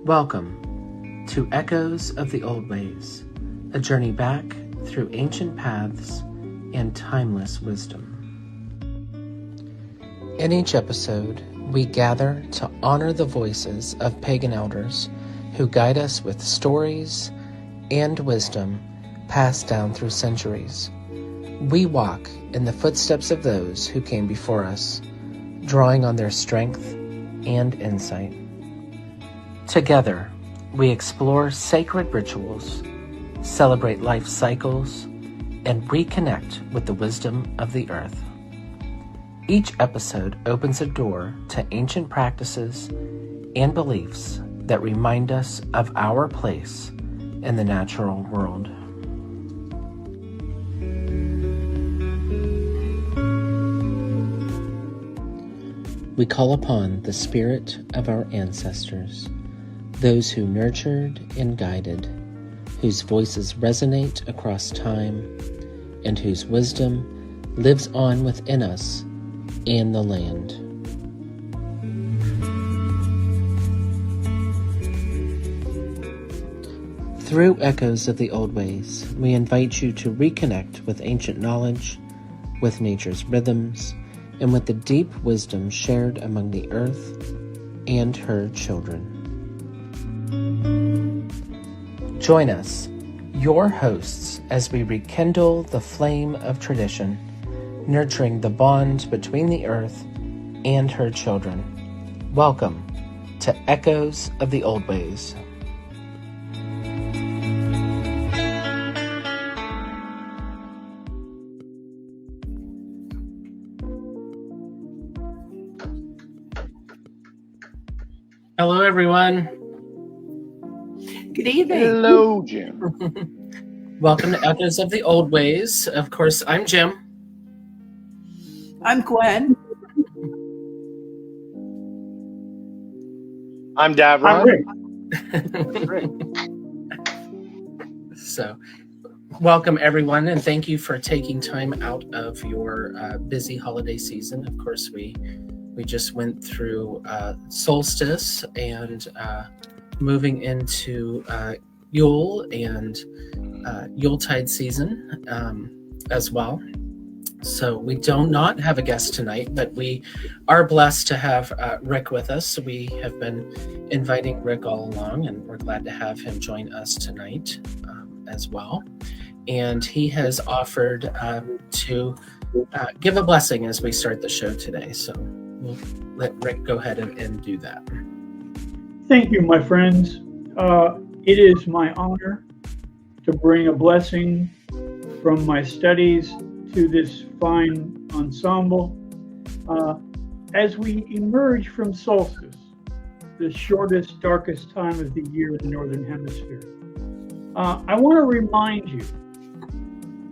Welcome to Echoes of the Old Ways, a journey back through ancient paths and timeless wisdom. In each episode, we gather to honor the voices of pagan elders who guide us with stories and wisdom passed down through centuries. We walk in the footsteps of those who came before us, drawing on their strength and insight. Together, we explore sacred rituals, celebrate life cycles, and reconnect with the wisdom of the earth. Each episode opens a door to ancient practices and beliefs that remind us of our place in the natural world. We call upon the spirit of our ancestors, those who nurtured and guided, whose voices resonate across time, and whose wisdom lives on within us and the land. Through Echoes of the Old Ways, we invite you to reconnect with ancient knowledge, with nature's rhythms, and with the deep wisdom shared among the earth and her children. Join us, your hosts, as we rekindle the flame of tradition, nurturing the bond between the earth and her children. Welcome to Echoes of the Old Ways. Hello, everyone. Good evening. Hello, Jim. Welcome to Echoes of the Old Ways. Of course, I'm Jim. I'm Gwen. I'm Davron. Rick. So, welcome everyone, and thank you for taking time out of your busy holiday season. Of course, we just went through solstice and moving into Yule and Yuletide season as well. So we do not have a guest tonight, but we are blessed to have Rick with us. We have been inviting Rick all along, and we're glad to have him join us tonight as well. And he has offered to give a blessing as we start the show today. So we'll let Rick go ahead and do that. Thank you, my friends. It is my honor to bring a blessing from my studies to this fine ensemble as we emerge from solstice, the shortest, darkest time of the year in the Northern Hemisphere. I want to remind you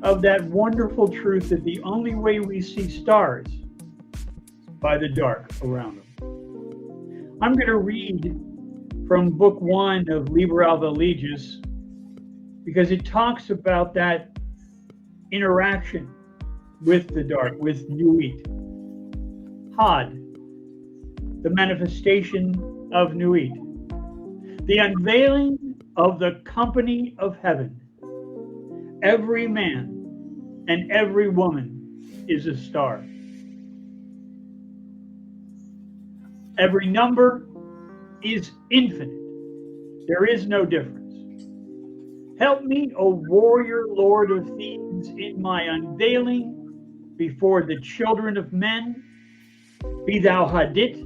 of that wonderful truth that the only way we see stars is by the dark around them. I'm going to read from Book 1 of Liber Alba Legis because it talks about that interaction with the dark, with Nuit. Had, the manifestation of Nuit. The unveiling of the company of heaven. Every man and every woman is a star. Every number is infinite. There is no difference. Help me, O warrior lord of Thebes, in my unveiling before the children of men. Be thou Hadit,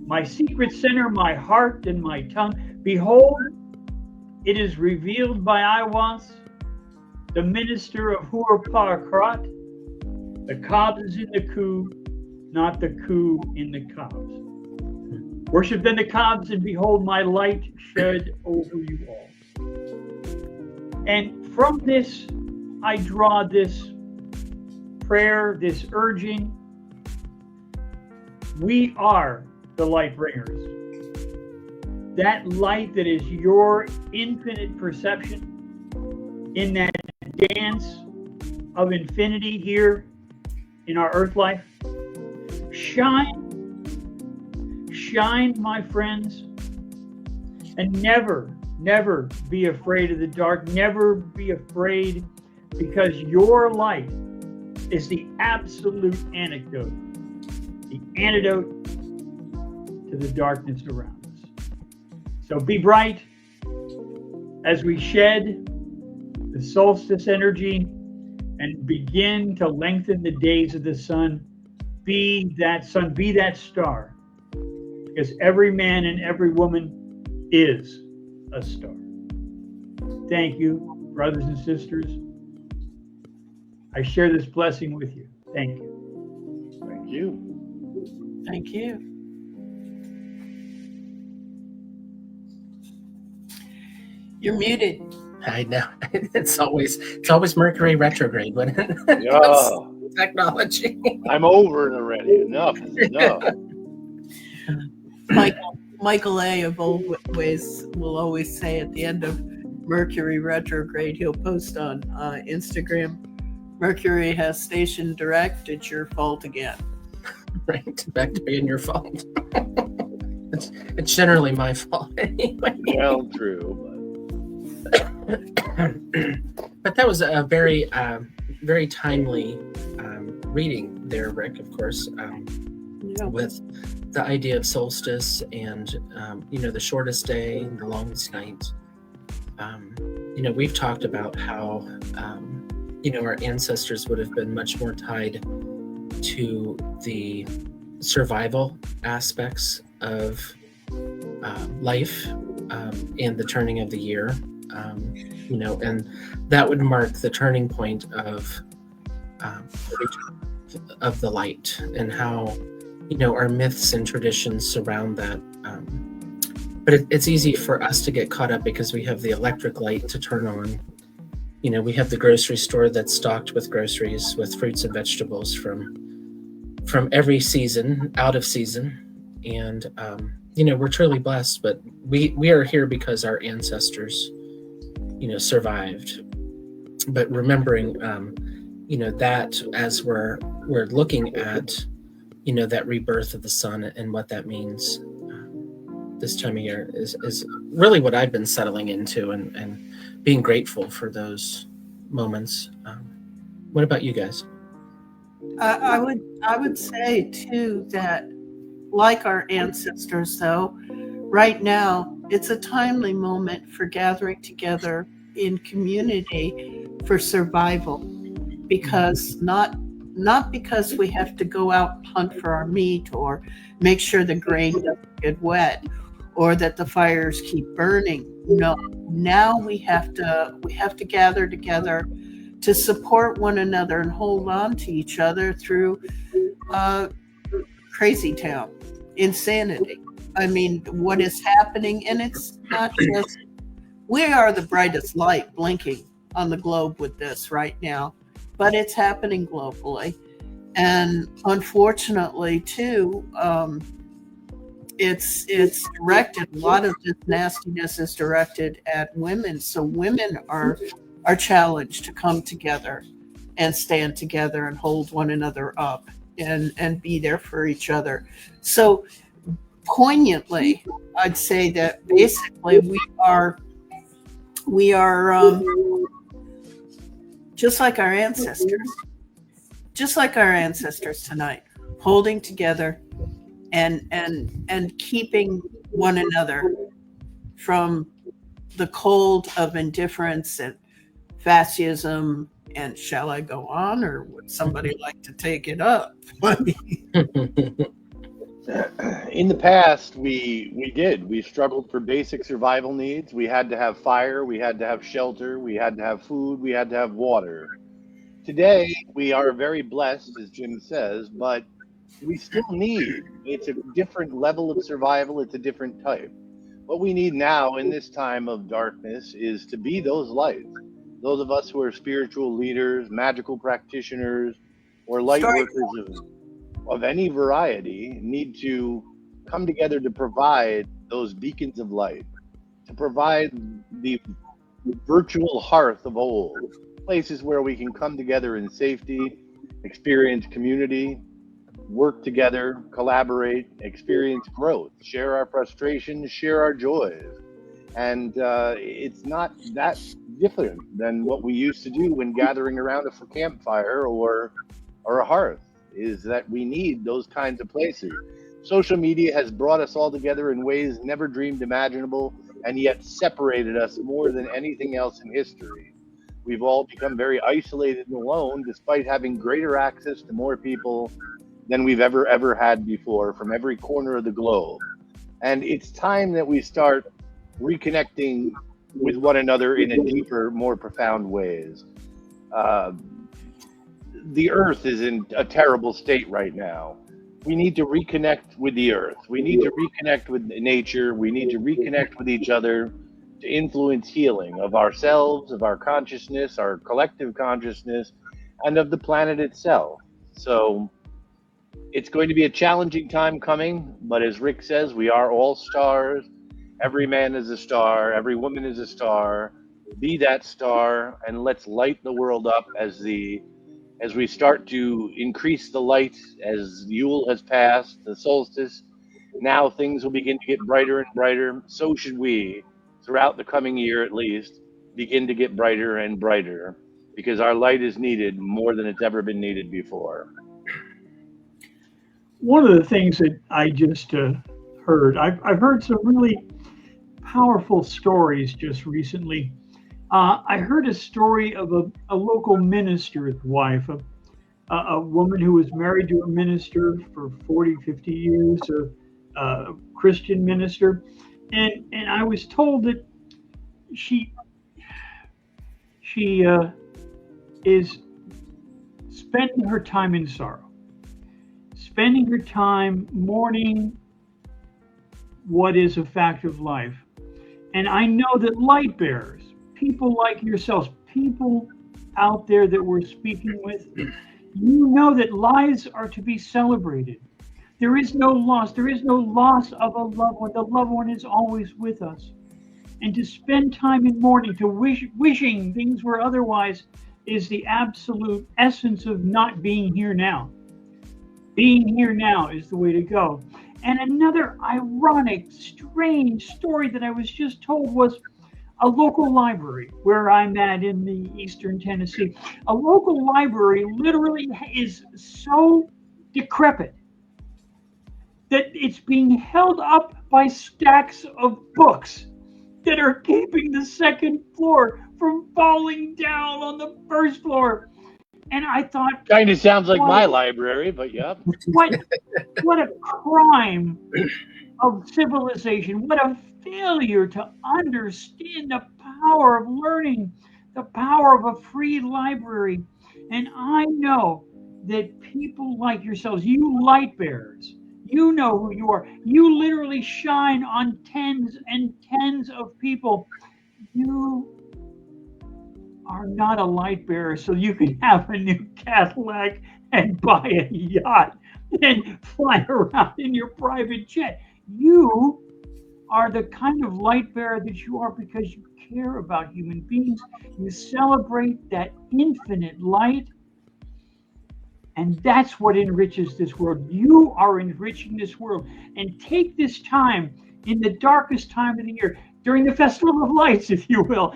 my secret center, my heart and my tongue. Behold, it is revealed by Aiwass, the minister of Hur-Parakrat. The Kabs is in the Ku, not the Ku in the Kabs. Worship then the Kabs, and behold my light shed over you all. And from this, I draw this prayer, this urging. We are the light bringers. That light that is your infinite perception in that dance of infinity here in our earth life. Shine, my friends. And never, never be afraid of the dark. Never be afraid, because your light is the absolute antidote to the darkness around us. So be bright as we shed the solstice energy and begin to lengthen the days of the sun. Be that sun, be that star, because every man and every woman is a star. Thank you, brothers and sisters. I share this blessing with you. Thank you. Thank you. Thank you. You're muted. I know. It's always Mercury retrograde when Yeah. technology. I'm over it already. Enough is enough. Michael A. of Old Ways will always say at the end of Mercury retrograde, he'll post on Instagram, Mercury has station direct, it's your fault again. Right, back to being your fault. It's generally my fault anyway. Well, true. But that was a very, very timely reading there, Rick. Of course, Yeah. with the idea of solstice and the shortest day, the longest night. We've talked about how our ancestors would have been much more tied to the survival aspects of life and the turning of the year, and that would mark the turning point of the light, and how our myths and traditions surround that. But it's easy for us to get caught up because we have the electric light to turn on. We have the grocery store that's stocked with groceries, with fruits and vegetables from every season, out of season. And, we're truly blessed, but we are here because our ancestors, survived. But remembering, that as we're looking at, that rebirth of the sun and what that means this time of year is really what I've been settling into and being grateful for those moments. What about you guys? I would say too that, like our ancestors, though, right now it's a timely moment for gathering together in community for survival, because not because we have to go out and hunt for our meat or make sure the grain doesn't get wet or that the fires keep burning. No, now we have to gather together to support one another and hold on to each other through crazy town, insanity. I mean, what is happening, and it's not just, we are the brightest light blinking on the globe with this right now, but it's happening globally. And unfortunately too, it's directed, a lot of this nastiness is directed at women. So women are challenged to come together and stand together and hold one another up and be there for each other. So poignantly, I'd say that basically we are just like our ancestors tonight, holding together and keeping one another from the cold of indifference and fascism. And shall I go on, or would somebody like to take it up? In the past, we struggled for basic survival needs. We had to have fire, we had to have shelter, we had to have food, we had to have water. Today, we are very blessed, as Jim says, but we still need, it's a different level of survival, it's a different type. What we need now in this time of darkness is to be those lights. Those of us who are spiritual leaders, magical practitioners, or light workers of any variety need to come together to provide those beacons of light, to provide the virtual hearth of old, places where we can come together in safety, experience community, work together, collaborate, experience growth, share our frustrations, share our joys. And it's not that different than what we used to do when gathering around a campfire or a hearth, is that we need those kinds of places. Social media has brought us all together in ways never dreamed imaginable, and yet separated us more than anything else in history. We've all become very isolated and alone, despite having greater access to more people than we've ever had before from every corner of the globe. And it's time that we start reconnecting with one another in a deeper, more profound ways. The earth is in a terrible state right now. We need to reconnect with the earth. We need to reconnect with nature. We need to reconnect with each other to influence healing of ourselves, of our consciousness, our collective consciousness, and of the planet itself. So it's going to be a challenging time coming, but as Rick says, we are all stars. Every man is a star. Every woman is a star. Be that star, and let's light the world up as we start to increase the light as Yule has passed, the solstice. Now things will begin to get brighter and brighter. So should we, throughout the coming year at least, begin to get brighter and brighter, because our light is needed more than it's ever been needed before. One of the things that I just heard, I've heard some really powerful stories just recently. I heard a story of a local minister's wife, a woman who was married to a minister for 40, 50 years, a Christian minister. And I was told that she is spending her time in sorrow, spending her time mourning what is a fact of life. And I know that light bearers, people like yourselves, people out there that we're speaking with, you know that lives are to be celebrated. There is no loss. There is no loss of a loved one. The loved one is always with us. And to spend time in mourning, to wishing things were otherwise, is the absolute essence of not being here now. Being here now is the way to go. And another ironic, strange story that I was just told was a local library where I'm at in the eastern Tennessee. A local library literally is so decrepit that it's being held up by stacks of books that are keeping the second floor from falling down on the first floor. And I thought, kind of sounds like my library, but yeah. What a crime of civilization. What a failure to understand the power of learning, the power of a free library. And I know that people like yourselves, you light bearers, you know who you are. You literally shine on tens and tens of people. You are not a light bearer so you can have a new Cadillac and buy a yacht and fly around in your private jet. You are the kind of light bearer that you are because you care about human beings. You celebrate that infinite light. And that's what enriches this world. You are enriching this world. And take this time in the darkest time of the year, during the Festival of Lights, if you will.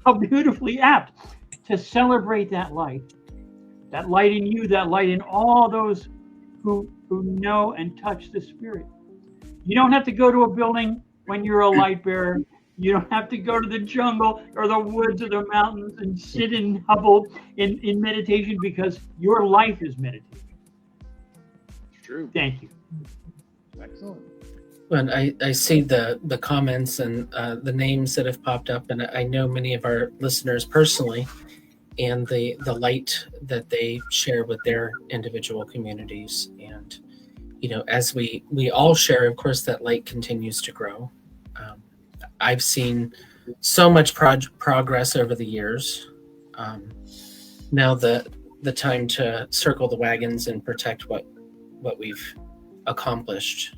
How beautifully apt to celebrate that light in you, that light in all those who know and touch the Spirit. You don't have to go to a building when you're a light bearer. You don't have to go to the jungle or the woods or the mountains and sit in Hubble in meditation, because your life is meditation. True. Thank you. Excellent. Well, I see the comments and the names that have popped up, and I know many of our listeners personally, and the light that they share with their individual communities. And, as we all share, of course, that light continues to grow. I've seen so much progress over the years. Now the time to circle the wagons and protect what we've accomplished,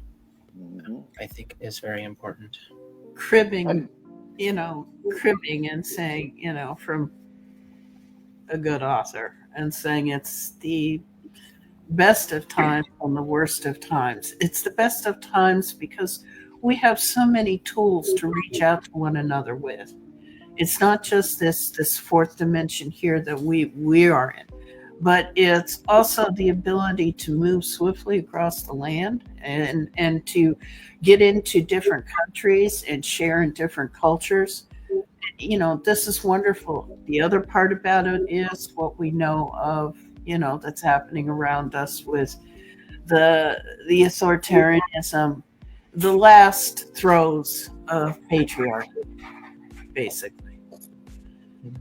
I think, is very important. Cribbing and saying, from a good author, and saying it's the best of times and the worst of times. It's the best of times because we have so many tools to reach out to one another with. It's not just this fourth dimension here that we are in, but it's also the ability to move swiftly across the land and to get into different countries and share in different cultures. You know, this is wonderful. The other part about it is what we know of, you know, that's happening around us with the authoritarianism, the last throes of patriarchy, basically.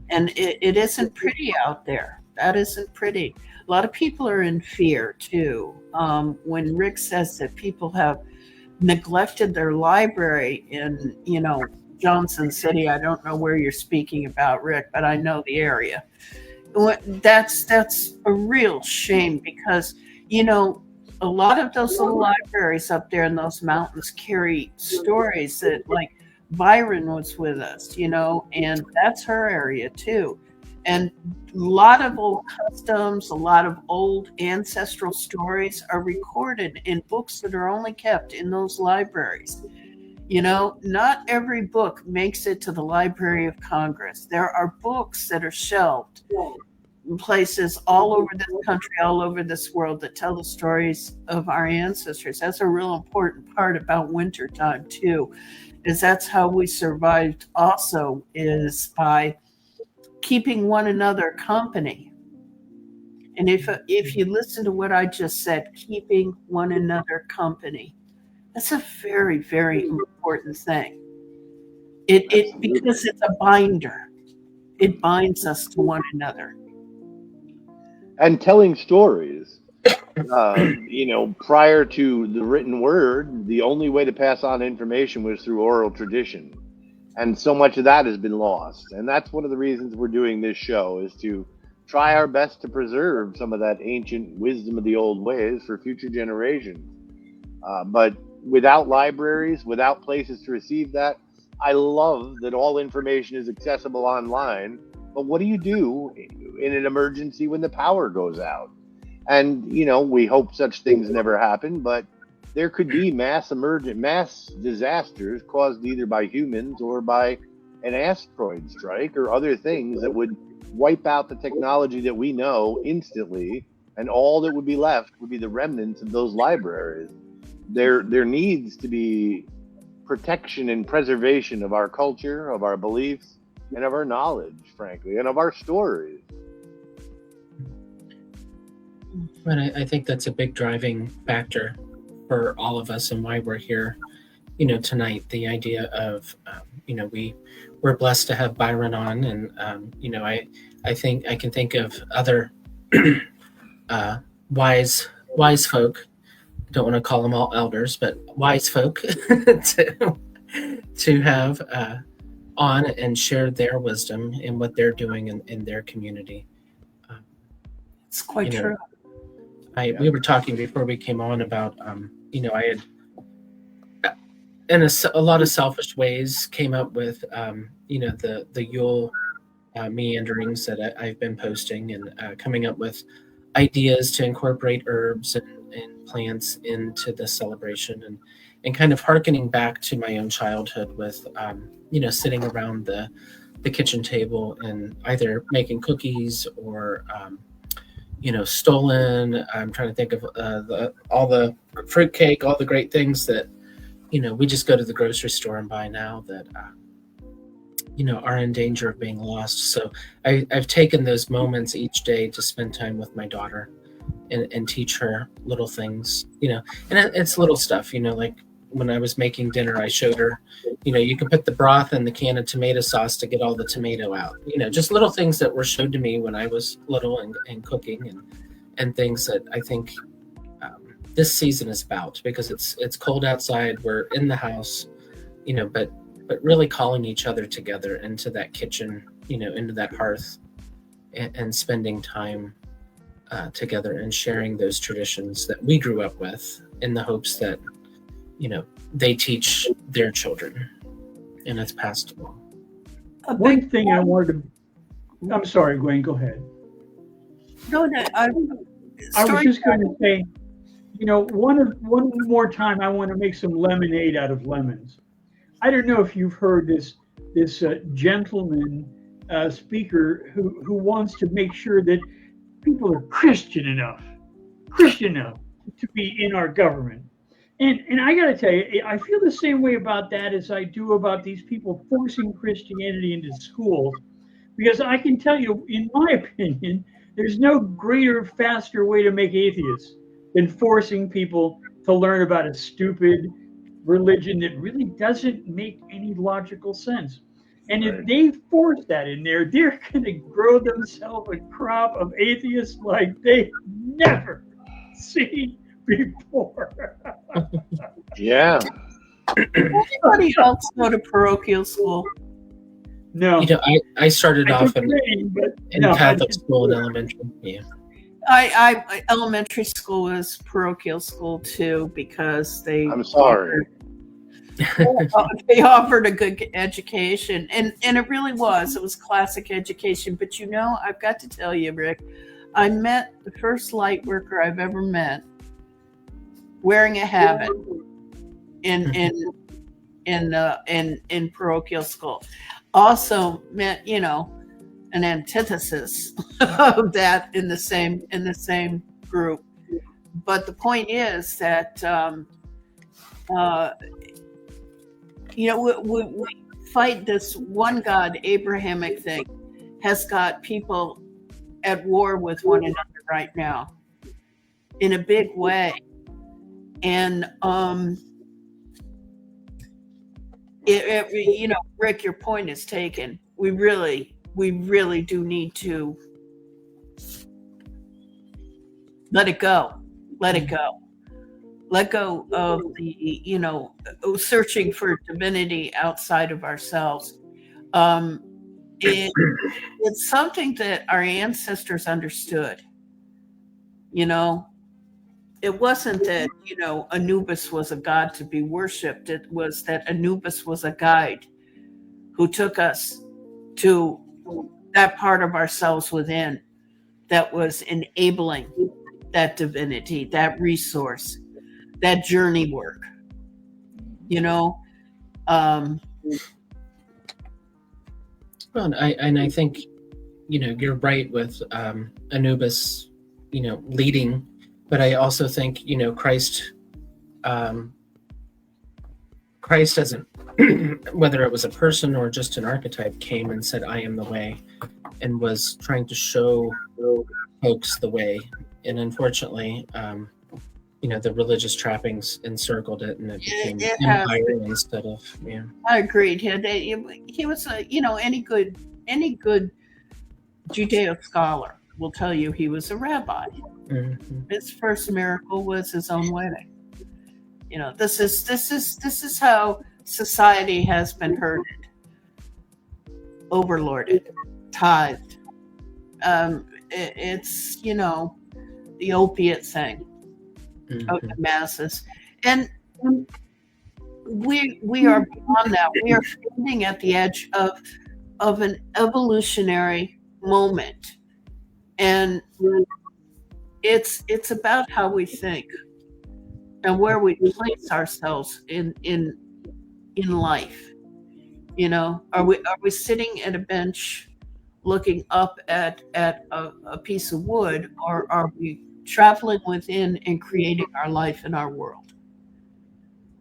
And it isn't pretty out there. That isn't pretty. A lot of people are in fear too. When Rick says that people have neglected their library in, you know, Johnson City, I don't know where you're speaking about, Rick, but I know the area. That's a real shame because, you know, a lot of those little libraries up there in those mountains carry stories that, like, Byron was with us, you know, and that's her area too. And a lot of old customs, a lot of old ancestral stories are recorded in books that are only kept in those libraries. You know, not every book makes it to the Library of Congress. There are books that are shelved in places all over this country, all over this world that tell the stories of our ancestors. That's a real important part about wintertime too, is that's how we survived also, is by keeping one another company. And if you listen to what I just said, keeping one another company, that's a very, very important thing. It because it's a binder. It binds us to one another. And telling stories. You know, prior to the written word, the only way to pass on information was through oral tradition. And so much of that has been lost. And that's one of the reasons we're doing this show, is to try our best to preserve some of that ancient wisdom of the old ways for future generations. But without libraries, without places to receive that, I love that all information is accessible online. But what do you do in an emergency when the power goes out? And, you know, we hope such things never happen, but there could be mass disasters caused either by humans or by an asteroid strike or other things that would wipe out the technology that we know instantly, and all that would be left would be the remnants of those libraries. There needs to be protection and preservation of our culture, of our beliefs, and of our knowledge, frankly, and of our stories. And I think that's a big driving factor for all of us and why we're here, you know, tonight. The idea of, you know, we're blessed to have Byron on, and you know, I think I can think of other wise folk. Don't want to call them all elders, but wise folk to have on and share their wisdom and what they're doing in their community. It's quite you know, true. We were talking before we came on about, you know, I had, in a lot of selfish ways, came up with, you know, the Yule meanderings that I've been posting, and coming up with ideas to incorporate herbs and plants into the celebration, and kind of hearkening back to my own childhood with, you know, sitting around the kitchen table and either making cookies or, you know, stolen. I'm trying to think of all the fruitcake, all the great things that, you know, we just go to the grocery store and buy now that, you know, are in danger of being lost. So I've taken those moments each day to spend time with my daughter and teach her little things, you know, and it's little stuff, you know, like when I was making dinner, I showed her, you know, you can put the broth in the can of tomato sauce to get all the tomato out, you know, just little things that were showed to me when I was little and cooking and things that I think this season is about, because it's cold outside, we're in the house, you know, but really calling each other together into that kitchen, you know, into that hearth, and spending time together and sharing those traditions that we grew up with, in the hopes that, you know, they teach their children and it's passed along. One thing I wanted to, I'm sorry, Gwen, go ahead. No, I was just going to say, one more time, I want to make some lemonade out of lemons. I don't know if you've heard this gentleman speaker who wants to make sure that people are Christian enough to be in our government. And I got to tell you, I feel the same way about that as I do about these people forcing Christianity into schools, because I can tell you, in my opinion, there's no greater, faster way to make atheists than forcing people to learn about a stupid religion that really doesn't make any logical sense. And if they force that in there, they're going to grow themselves a crop of atheists like they never seen before. Yeah. Anybody else go to parochial school? No. I started off in no, Catholic school in elementary. Yeah. I elementary school was parochial school too, because I'm sorry. they offered a good education, and it really was. It was classic education. But I've got to tell you, Rick, I met the first light worker I've ever met wearing a habit in parochial school. Also met an antithesis of that in the same group. But the point is that we fight this one God Abrahamic thing has got people at war with one another right now in a big way. And Rick, your point is taken. We really do need to let it go of the searching for divinity outside of ourselves. It's something that our ancestors understood. It wasn't that Anubis was a god to be worshipped. It was that Anubis was a guide who took us to that part of ourselves within that was enabling that divinity, that resource, that journey work. Well, I think you're right with Anubis leading, but I also think Christ doesn't whether it was a person or just an archetype came and said I am the way, and was trying to show folks the way. And unfortunately the religious trappings encircled it, and it became empire instead of. Yeah, I agreed. He was any good Judeo scholar will tell you he was a rabbi. Mm-hmm. His first miracle was his own wedding. This is how society has been herded, overlorded, tithed. It's the opiate thing. Mm-hmm. Of the masses, and we are beyond that. We are standing at the edge of an evolutionary moment, and it's about how we think and where we place ourselves in life. Are we sitting at a bench looking up at a piece of wood, or are we traveling within and creating our life in our world?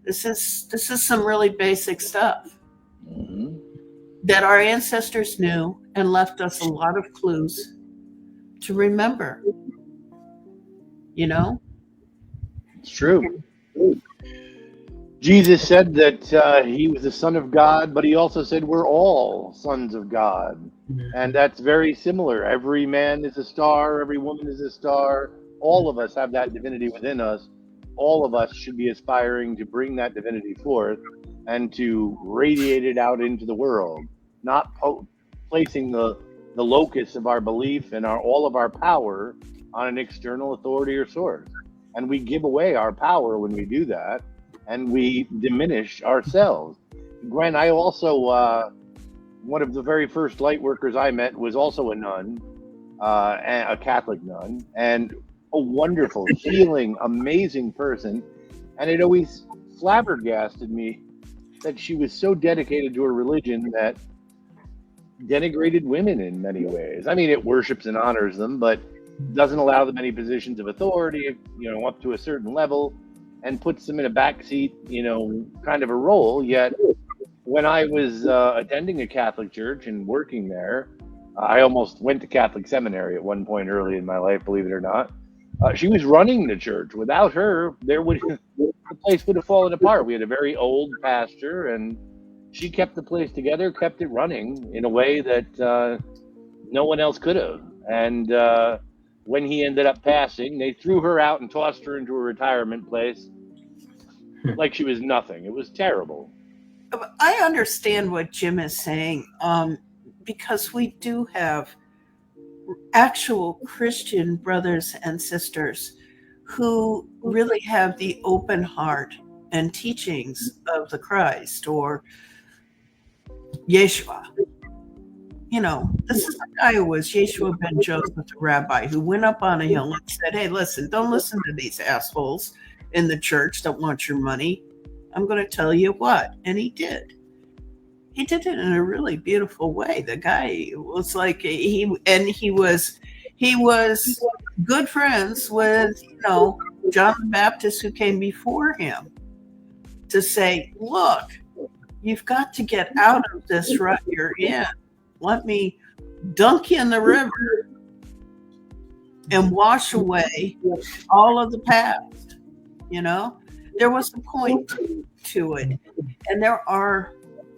This is some really basic stuff that our ancestors knew and left us a lot of clues to remember. It's true. Jesus said that he was the Son of God, but he also said we're all sons of God. Mm-hmm. And that's very similar. Every man is a star, every woman is a star. All of us have that divinity within us. All of us should be aspiring to bring that divinity forth and to radiate it out into the world, not placing the locus of our belief and all of our power on an external authority or source. And we give away our power when we do that, and we diminish ourselves. Gwen, I also, one of the very first light workers I met was also a nun, a Catholic nun. And a wonderful, healing, amazing person. And it always flabbergasted me that she was so dedicated to her religion that denigrated women in many ways. I mean, it worships and honors them, but doesn't allow them any positions of authority, up to a certain level, and puts them in a backseat, kind of a role. Yet, when I was attending a Catholic church and working there, I almost went to Catholic seminary at one point early in my life, believe it or not. She was running the church. Without her, the place would have fallen apart. We had a very old pastor, and she kept the place together, kept it running in a way that no one else could have. And when he ended up passing, they threw her out and tossed her into a retirement place like she was nothing. It was terrible. I understand what Jim is saying, because we do have actual Christian brothers and sisters who really have the open heart and teachings of the Christ or Yeshua. This is the guy who was Yeshua ben Joseph, the rabbi, who went up on a hill and said, hey, listen, don't listen to these assholes in the church that want your money. I'm going to tell you what. And he did. He did it in a really beautiful way. The guy was like, he was good friends with, John the Baptist, who came before him, to say, look, you've got to get out of this rut you're in. Let me dunk you in the river and wash away all of the past. There was a point to it. And there are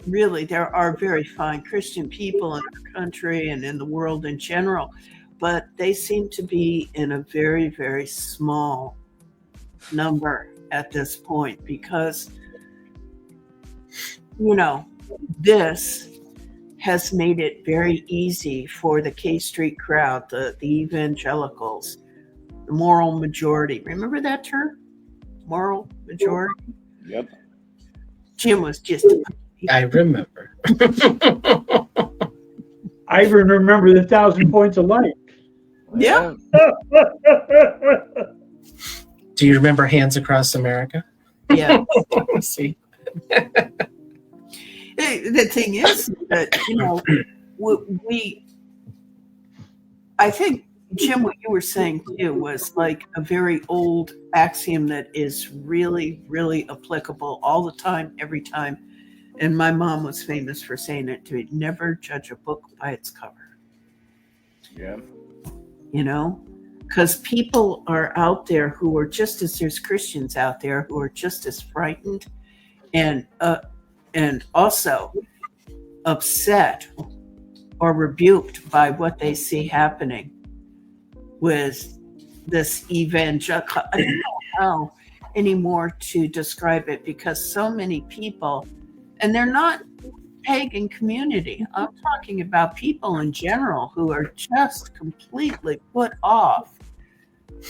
very fine Christian people in our country and in the world in general, but they seem to be in a very, very small number at this point because, this has made it very easy for the K Street crowd, the evangelicals, the moral majority. Remember that term? Moral majority? Yep. Jim was just... I remember. I even remember the 1,000 points of light. Yeah. Do you remember Hands Across America? Yeah. See? The thing is that, I think, Jim, what you were saying too was like a very old axiom that is really, really applicable all the time, every time. And my mom was famous for saying it to me, never judge a book by its cover. Yeah. Because people are out there who are just as there's Christians out there who are just as frightened and also upset or rebuked by what they see happening with this evangelical. I don't know how anymore to describe it because so many people, and they're not pagan community. I'm talking about people in general who are just completely put off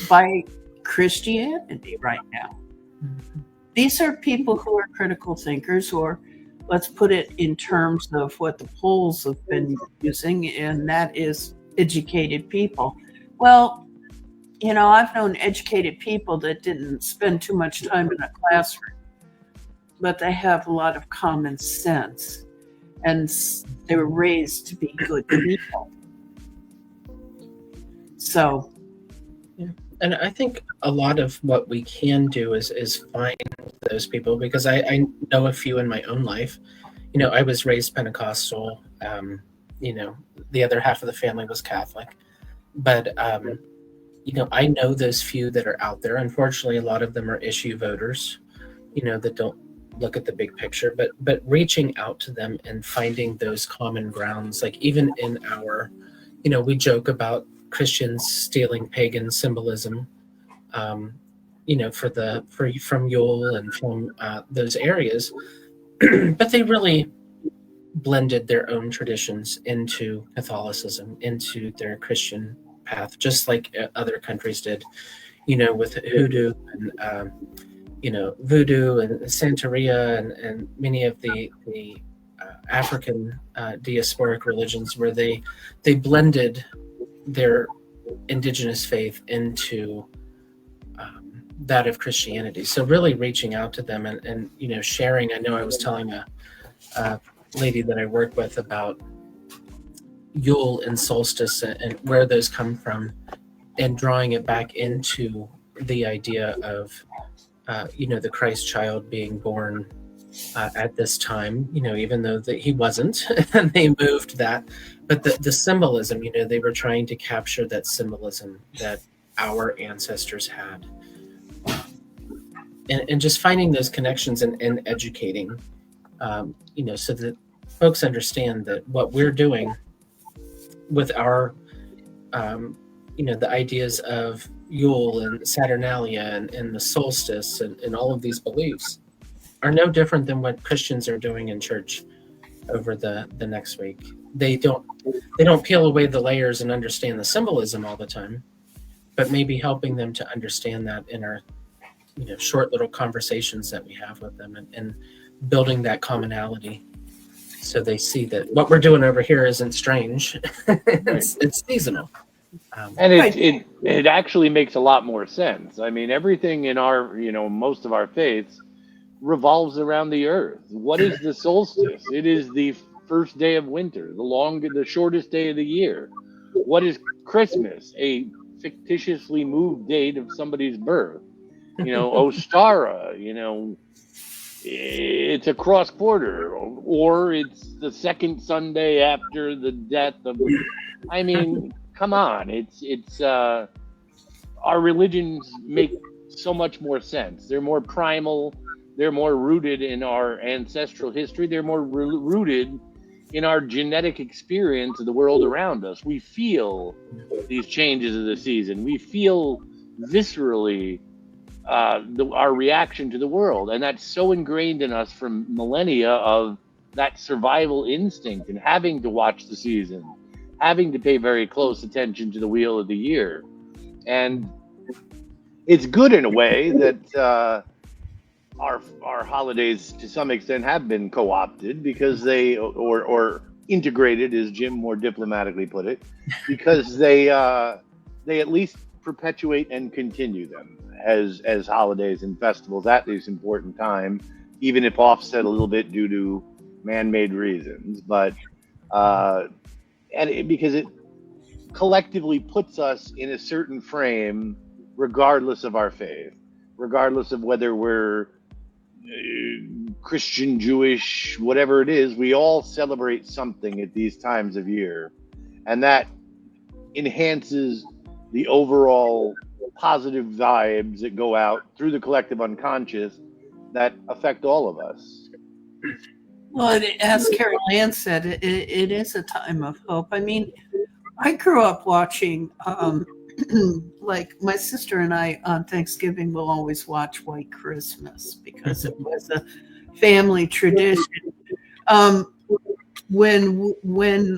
by Christianity right now. Mm-hmm. These are people who are critical thinkers, or let's put it in terms of what the polls have been using, and that is educated people. Well, I've known educated people that didn't spend too much time in a classroom, but they have a lot of common sense, and they were raised to be good people. So, yeah. And I think a lot of what we can do is find those people, because I know a few in my own life. I was raised Pentecostal. The other half of the family was Catholic, but I know those few that are out there. Unfortunately, a lot of them are issue voters, that don't look at the big picture, but reaching out to them and finding those common grounds, like even in our, we joke about Christians stealing pagan symbolism, from Yule and from those areas, but they really blended their own traditions into Catholicism, into their Christian path, just like other countries did, with hoodoo and voodoo and Santeria and many of the African diasporic religions, where they blended their indigenous faith into that of Christianity. So really reaching out to them and sharing. I know I was telling a lady that I work with about Yule and solstice and where those come from, and drawing it back into the idea of the Christ child being born at this time, even though that he wasn't, and they moved that, but the symbolism, they were trying to capture that symbolism that our ancestors had, and just finding those connections and educating, so that folks understand that what we're doing with our, the ideas of Yule and Saturnalia and the solstice and all of these beliefs are no different than what Christians are doing in church over the next week. They don't peel away the layers and understand the symbolism all the time, but maybe helping them to understand that in our short little conversations that we have with them, and building that commonality, so they see that what we're doing over here isn't strange. It's seasonal. And it actually makes a lot more sense. I mean, everything in our, most of our faiths revolves around the earth. What is the solstice? It is the first day of winter, the shortest day of the year. What is Christmas? A fictitiously moved date of somebody's birth. Ostara, it's a cross quarter, or it's the second Sunday after the death of, I mean, come on. It's our religions make so much more sense. They're more primal. They're more rooted in our ancestral history. They're more rooted in our genetic experience of the world around us. We feel these changes of the season. We feel viscerally our reaction to the world. And that's so ingrained in us from millennia of that survival instinct and having to watch the season, having to pay very close attention to the wheel of the year. And it's good in a way that our holidays to some extent have been co-opted because they or integrated, as Jim more diplomatically put it, because they at least perpetuate and continue them as holidays and festivals at this important time, even if offset a little bit due to man-made reasons. But because it collectively puts us in a certain frame, regardless of our faith, regardless of whether we're Christian, Jewish, whatever it is, we all celebrate something at these times of year. And that enhances the overall positive vibes that go out through the collective unconscious that affect all of us. Well, as Carol Ann said, it is a time of hope. I mean, I grew up watching, like my sister and I on Thanksgiving will always watch White Christmas because it was a family tradition. When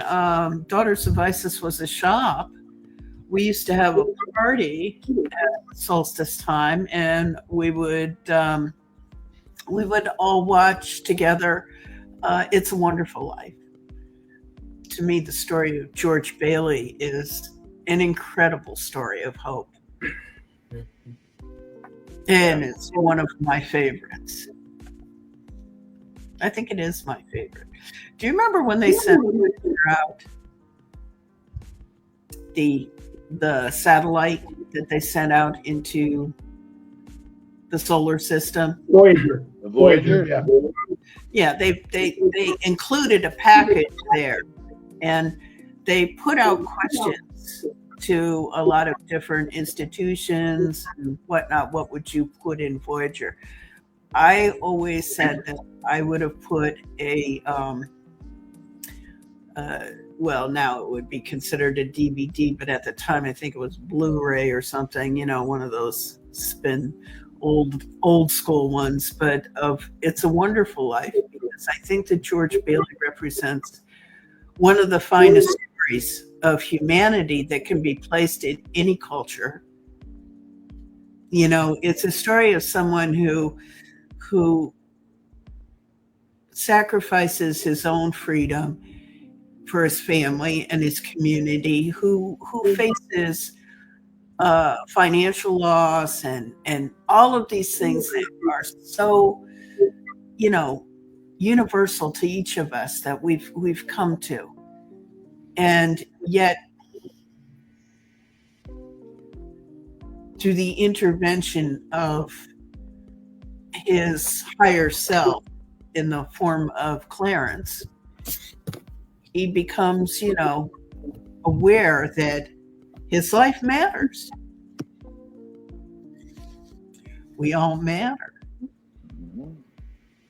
Daughters of Isis was a shop, we used to have a party at solstice time, and we would all watch together It's a Wonderful Life. To me, the story of George Bailey is an incredible story of hope. And it's one of my favorites. I think it is my favorite. Do you remember when they sent out the satellite that they sent out into the solar system? Voyager. Voyager? Yeah. Yeah, they included a package there, and they put out questions to a lot of different institutions and whatnot. What would you put in Voyager? I always said that I would have put a, well, now it would be considered a DVD, but at the time I think it was Blu-ray or something, one of those spin old school ones, but of It's a Wonderful Life, because I think that George Bailey represents one of the finest stories of humanity that can be placed in any culture. It's a story of someone who sacrifices his own freedom for his family and his community, who faces financial loss and all of these things that are so, universal to each of us that we've come to. And yet, through the intervention of his higher self in the form of Clarence, he becomes, aware that his life matters. We all matter.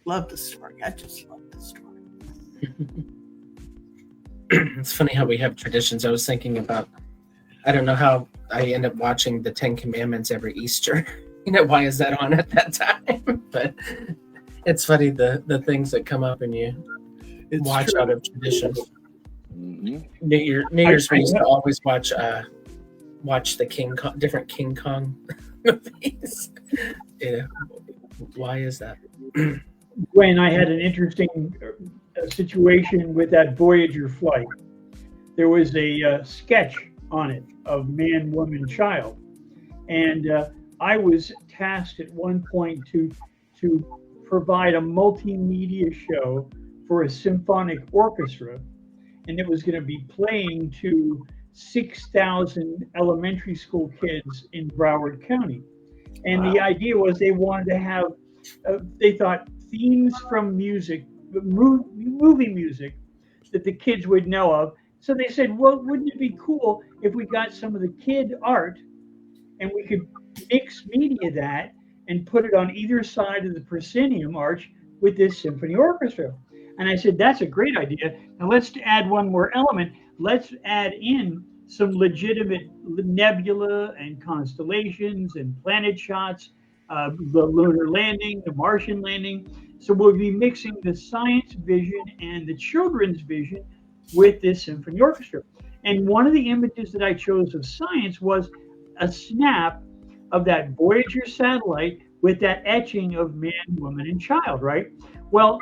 Love the story. I just love the story. It's funny how we have traditions. I was thinking about, I don't know how I end up watching the Ten Commandments every Easter. Why is that on at that time? But it's funny the things that come up and you watch true. out of tradition. Mm-hmm. New Year's we used to always watch the different King Kong movies. Why is that? Gwen, I had an interesting situation with that Voyager flight. There was a sketch on it of man, woman, child, and I was tasked at one point to provide a multimedia show for a symphonic orchestra, and it was going to be playing to 6,000 elementary school kids in Broward County. And Wow. the idea was they wanted to have, they thought, themes from music, movie music that the kids would know of. So they said, well, wouldn't it be cool if we got some of the kid art and we could mix media that and put it on either side of the proscenium arch with this symphony orchestra? And I said, that's a great idea. Now let's add one more element. Let's add in some legitimate nebula and constellations and planet shots, the lunar landing, the Martian landing. So we'll be mixing the science vision and the children's vision with this symphony orchestra. And one of the images that I chose of science was a snap of that Voyager satellite with that etching of man, woman, and child, right? Well,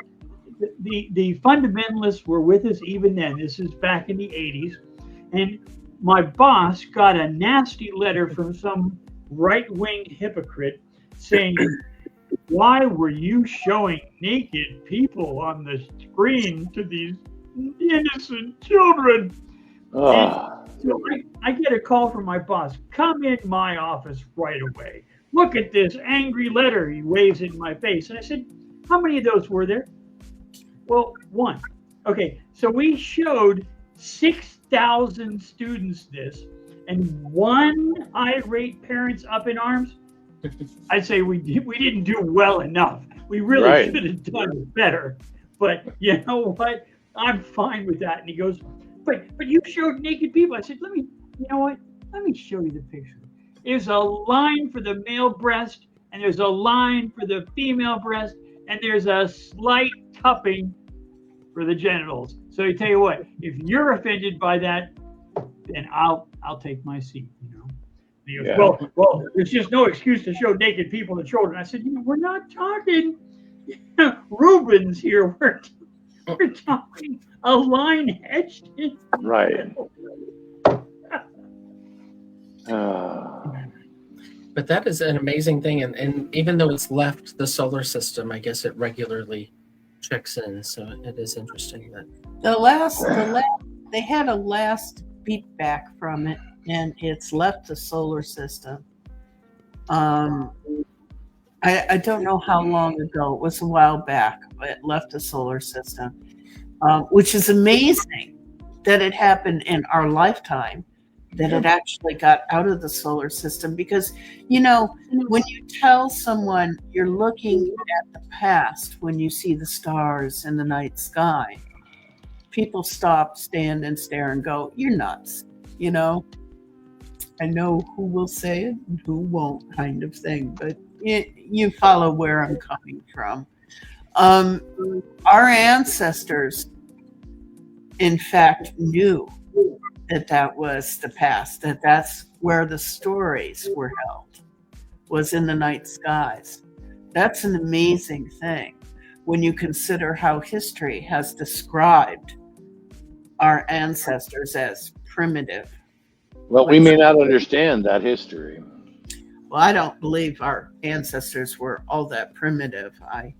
the fundamentalists were with us even then. This is back in the 80s. And my boss got a nasty letter from some right-wing hypocrite saying, why were you showing naked people on the screen to these innocent children? Oh. So I get a call from my boss. Come in my office right away. Look at this angry letter. He waves it in my face. And I said, how many of those were there? Well, one. Okay, so we showed 6,000 students this, and one irate parent's up in arms. I'd say we didn't do well enough. We really should have done better. But you know what? I'm fine with that. And he goes, but you showed naked people. I said, let me show you the picture. There's a line for the male breast, and there's a line for the female breast, and there's a slight cupping for the genitals. So I tell you what, if you're offended by that, then I'll take my seat, He goes, well, there's just no excuse to show naked people to children. I said, we're not talking Rubens here. We're talking a line etched in. Right. But that is an amazing thing, and even though it's left the solar system, I guess it regularly checks in. So it is interesting that they had a last beat back from it, and it's left the solar system. I don't know how long ago. It was a while back, but it left the solar system, which is amazing that it happened in our lifetime, that it actually got out of the solar system. Because, when you tell someone you're looking at the past, when you see the stars in the night sky, people stop, stand, and stare and go, you're nuts. I know who will say it and who won't, kind of thing, but you follow where I'm coming from. Our ancestors, in fact, knew that was the past, that's where the stories were held, was in the night skies. That's an amazing thing when you consider how history has described our ancestors as primitive, Well, we may not understand that history. Well, I don't believe our ancestors were all that primitive. And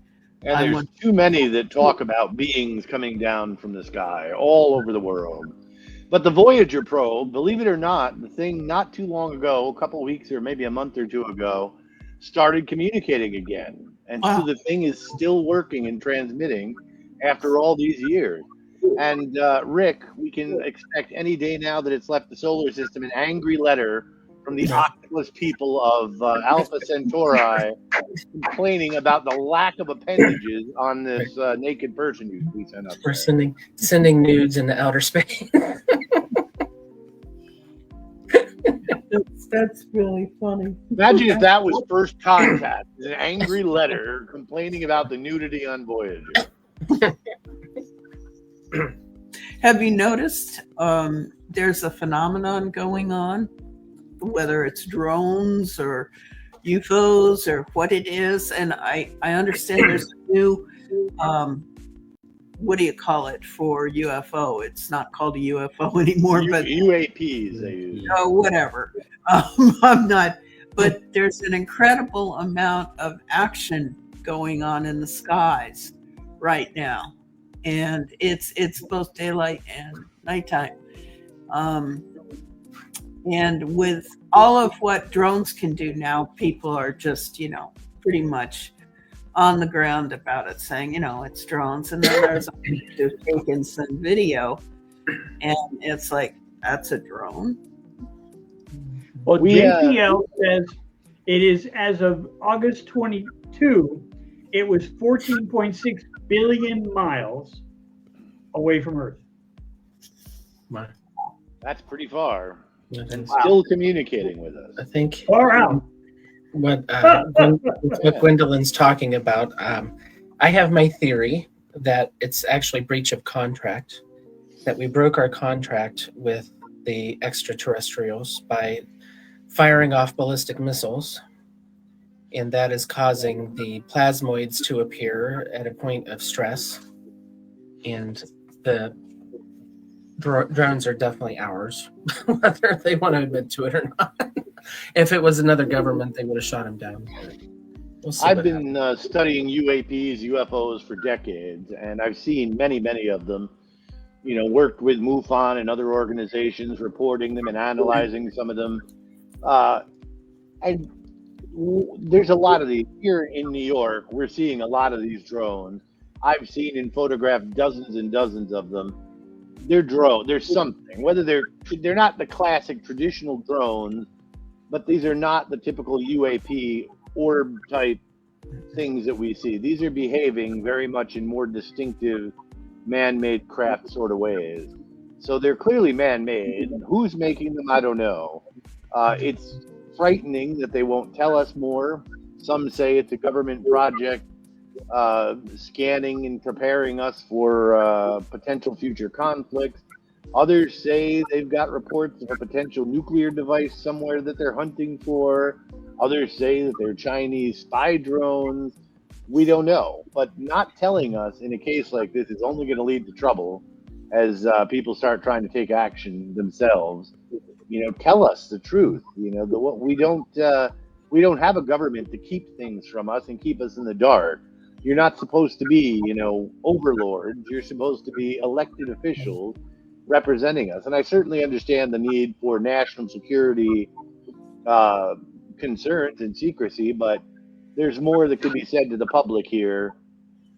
I there's want- too many that talk about beings coming down from the sky all over the world. But the Voyager probe, believe it or not, the thing not too long ago, a couple of weeks or maybe a month or two ago, started communicating again. And so Wow. the thing is still working and transmitting after all these years. And Rick, we can expect any day now that it's left the solar system an angry letter from the octopus people of Alpha Centauri complaining about the lack of appendages on this naked person we sent up We're there. sending nudes into outer space. That's really funny. Imagine if that was first contact, an angry letter complaining about the nudity on Voyager. Have you noticed there's a phenomenon going on, whether it's drones or UFOs or what it is? And I understand there's a new, what do you call it for UFO? It's not called a UFO anymore, but UAPs they use. whatever. I'm not, but there's an incredible amount of action going on in the skies right now. And it's both daylight and nighttime. And with all of what drones can do now, people are just, pretty much on the ground about it, saying, it's drones. And then there's who've taken some video, and it's like, that's a drone. Well, We, JPL says it is as of August 22, it was 14.6 billion miles away from Earth. Wow. That's pretty far. And Wow. still communicating with us. I think Far out. what Gwendolyn's talking about, I have my theory that it's actually breach of contract, that we broke our contract with the extraterrestrials by firing off ballistic missiles, and that is causing the plasmoids to appear at a point of stress, and the drones are definitely ours, whether they want to admit to it or not. If it was another government, they would have shot him down. We'll see I've what been studying UAPs, UFOs for decades, and I've seen many, many of them. Worked with MUFON and other organizations, reporting them and analyzing some of them. And there's a lot of these here in New York. We're seeing a lot of these drones. I've seen and photographed dozens and dozens of them. They're drones. There's something. Whether they're not the classic traditional drones, but these are not the typical UAP orb type things that we see. These are behaving very much in more distinctive man-made craft sort of ways. So they're clearly man-made. Who's making them, I don't know. It's frightening that they won't tell us more. Some say it's a government project scanning and preparing us for potential future conflicts. Others say they've got reports of a potential nuclear device somewhere that they're hunting for. Others say that they're Chinese spy drones. We don't know. But not telling us in a case like this is only going to lead to trouble as people start trying to take action themselves. Tell us the truth. We don't have a government to keep things from us and keep us in the dark. You're not supposed to be, overlords. You're supposed to be elected officials representing us. And I certainly understand the need for national security concerns and secrecy, but there's more that could be said to the public here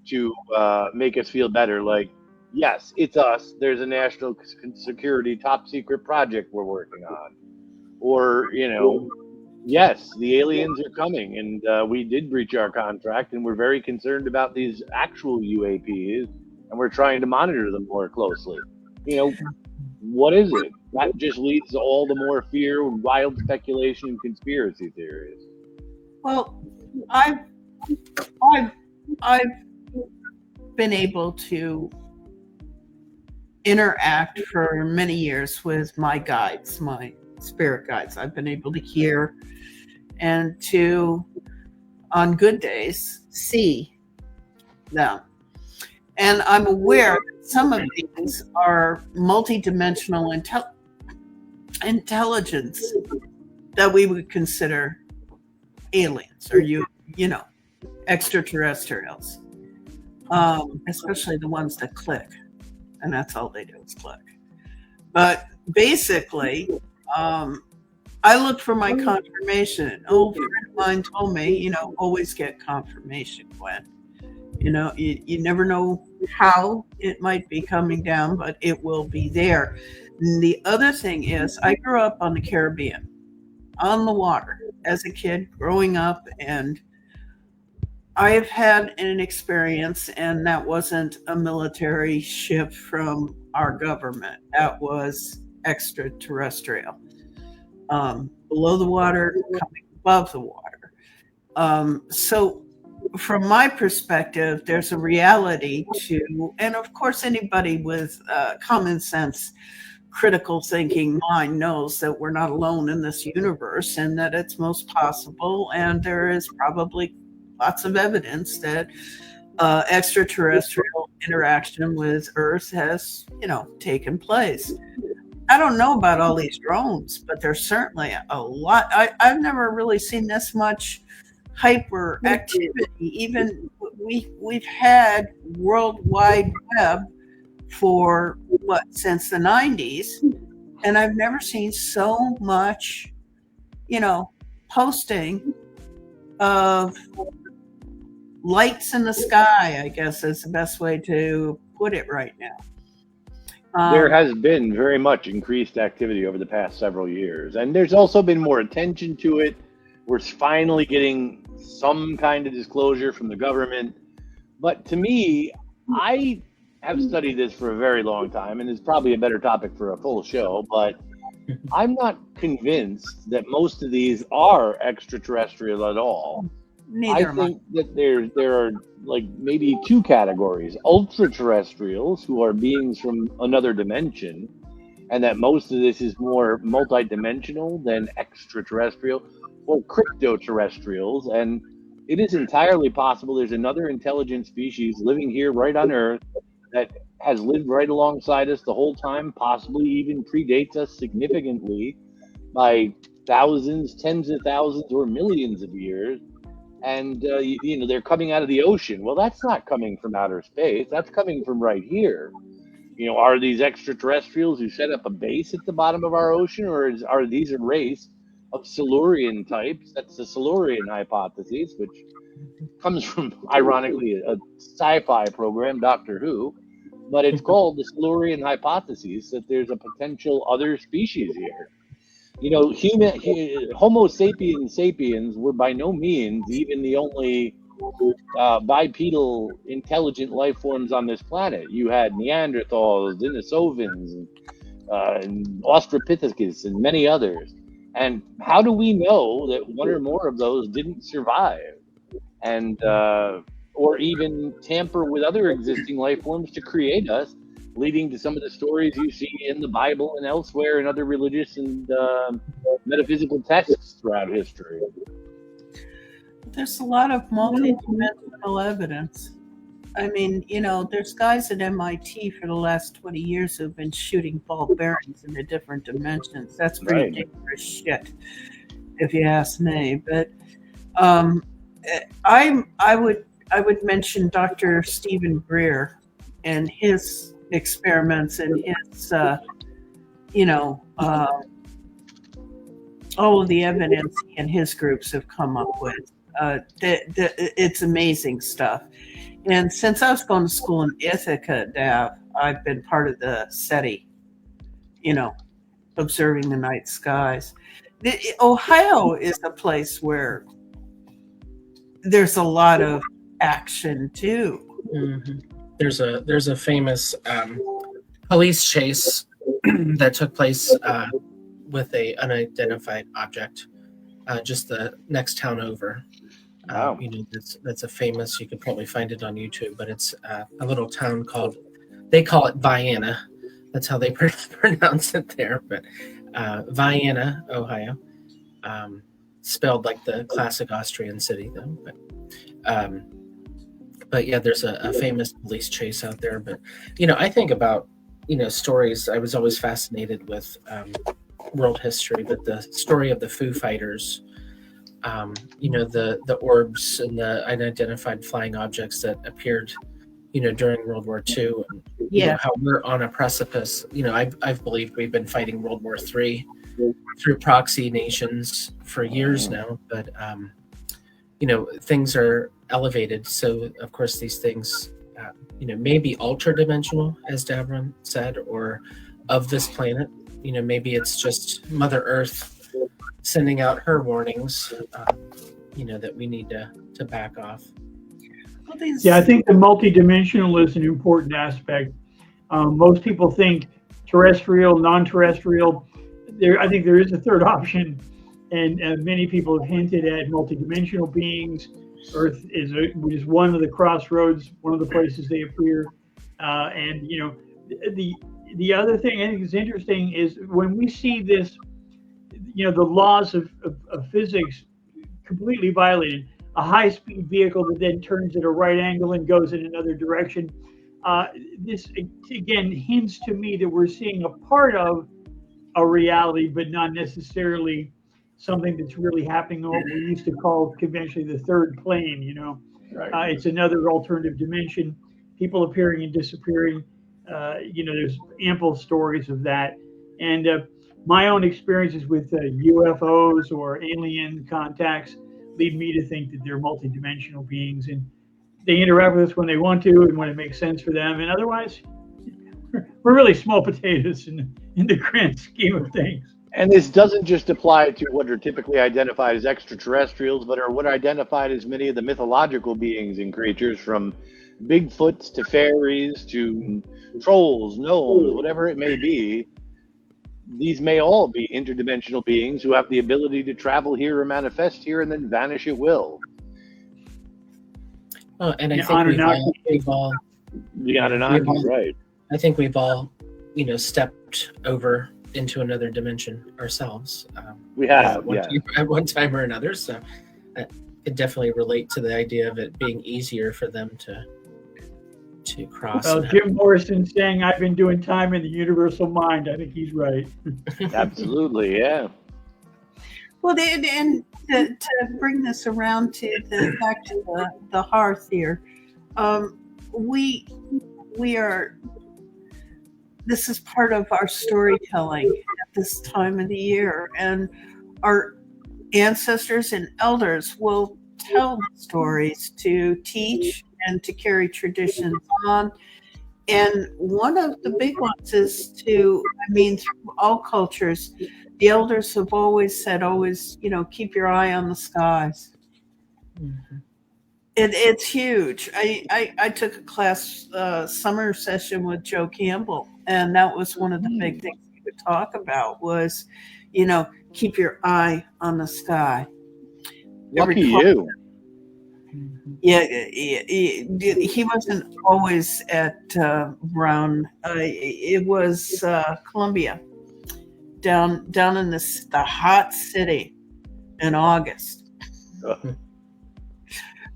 to make us feel better. Like, yes, it's us. There's a national security top secret project we're working on. Or, yes, the aliens are coming, and we did breach our contract, and we're very concerned about these actual UAPs, and we're trying to monitor them more closely. What is it? That just leads to all the more fear, wild speculation, and conspiracy theories. Well, I've been able to interact for many years with my guides, my spirit guides. I've been able to hear and to, on good days, see them. And I'm aware that some of these are multidimensional intelligence that we would consider aliens or extraterrestrials, especially the ones that click, and that's all they do is click. But basically, I looked for my confirmation. An old friend of mine told me, always get confirmation, Gwen. You never know how it might be coming down, but it will be there. And the other thing is, I grew up on the Caribbean, on the water, as a kid growing up, and I have had an experience, and that wasn't a military ship from our government. That was extraterrestrial. Below the water, coming above the water. So from my perspective, there's a reality to, and of course anybody with common sense, critical thinking mind knows that we're not alone in this universe and that it's most possible, and there is probably lots of evidence that extraterrestrial interaction with Earth has, taken place. I don't know about all these drones, but there's certainly a lot. I've never really seen this much hyper activity. Even we've had World Wide Web for since the 90s, and I've never seen so much, posting of lights in the sky, I guess is the best way to put it right now. There has been very much increased activity over the past several years, and there's also been more attention to it. We're finally getting some kind of disclosure from the government. But to me, I have studied this for a very long time, and it's probably a better topic for a full show, but I'm not convinced that most of these are extraterrestrial at all. Neither I think that there are like maybe two categories: ultra-terrestrials, who are beings from another dimension, and that most of this is more multi-dimensional than extraterrestrial, or crypto-terrestrials. And it is entirely possible there's another intelligent species living here right on Earth that has lived right alongside us the whole time, possibly even predates us significantly by thousands, tens of thousands, or millions of years. And they're coming out of the ocean. Well, that's not coming from outer space. That's coming from right here. Are these extraterrestrials who set up a base at the bottom of our ocean, or are these a race of Silurian types? That's the Silurian hypothesis, which comes from, ironically, a sci-fi program, Doctor Who. But it's called the Silurian hypothesis, that there's a potential other species here. Homo sapiens sapiens were by no means even the only bipedal intelligent life forms on this planet. You had Neanderthals, Denisovans, and Australopithecus, and many others. And how do we know that one or more of those didn't survive, and or even tamper with other existing life forms to create us, leading to some of the stories you see in the Bible and elsewhere in other religious and metaphysical texts throughout history? There's a lot of multi-dimensional evidence. I mean, there's guys at MIT for the last 20 years who've been shooting ball bearings into different dimensions. That's pretty dangerous shit, if you ask me. But I would mention Dr. Stephen Greer and his experiments and his, all of the evidence he and his groups have come up with. It's amazing stuff. And since I was going to school in Ithaca, Dav, I've been part of the SETI, observing the night skies. Ohio is a place where there's a lot of action too. Mm-hmm. There's a famous police chase that took place with a unidentified object just the next town over. Wow. That's a famous, you could probably find it on YouTube, but it's a little town they call it Vienna. That's how they pronounce it there, but Vienna, Ohio. Spelled like the classic Austrian city though. But yeah, there's a famous police chase out there. But, I think about, stories. I was always fascinated with world history, but the story of the Foo Fighters, the orbs and the unidentified flying objects that appeared, during World War II, and how we're on a precipice. I've believed we've been fighting World War III through proxy nations for years now, but things are elevated. So of course these things, may be ultra dimensional, as Davron said, or of this planet. Maybe it's just Mother Earth sending out her warnings, that we need to back off. Yeah, I think the multidimensional is an important aspect. Most people think terrestrial, non-terrestrial. I think there is a third option, and many people have hinted at multidimensional beings. Earth is one of the crossroads, one of the places they appear. And the other thing I think is interesting is when we see this, the laws of physics completely violated. A high-speed vehicle that then turns at a right angle and goes in another direction. This again hints to me that we're seeing a part of a reality, but not necessarily something that's really happening. What we used to call conventionally the third plane. Right. It's another alternative dimension. People appearing and disappearing. There's ample stories of that, and my own experiences with UFOs or alien contacts lead me to think that they're multidimensional beings, and they interact with us when they want to and when it makes sense for them. And otherwise, we're really small potatoes in the grand scheme of things. And this doesn't just apply to what are typically identified as extraterrestrials, but are what are identified as many of the mythological beings and creatures, from Bigfoots to fairies to trolls, gnomes, whatever it may be. These may all be interdimensional beings who have the ability to travel here or manifest here and then vanish at will. Oh, and I think we've all the Anunnaki, right? I think we've all, stepped over into another dimension ourselves. We have, at one time or another. So I could definitely relate to the idea of it being easier for them to cross. Well, Jim Morrison saying I've been doing time in the universal mind. I think he's right. Absolutely, yeah. Well, and to bring this around back to the hearth here, we are. This is part of our storytelling at this time of the year, and our ancestors and elders will tell stories to teach and to carry traditions on. And one of the big ones is through all cultures, the elders have always said, keep your eye on the skies. Mm-hmm. It's huge. I took a class summer session with Joe Campbell, and that was one of the big things he would talk about was, keep your eye on the sky. Lucky you. Yeah, he wasn't always at Brown. It was Columbia, down in the hot city in August.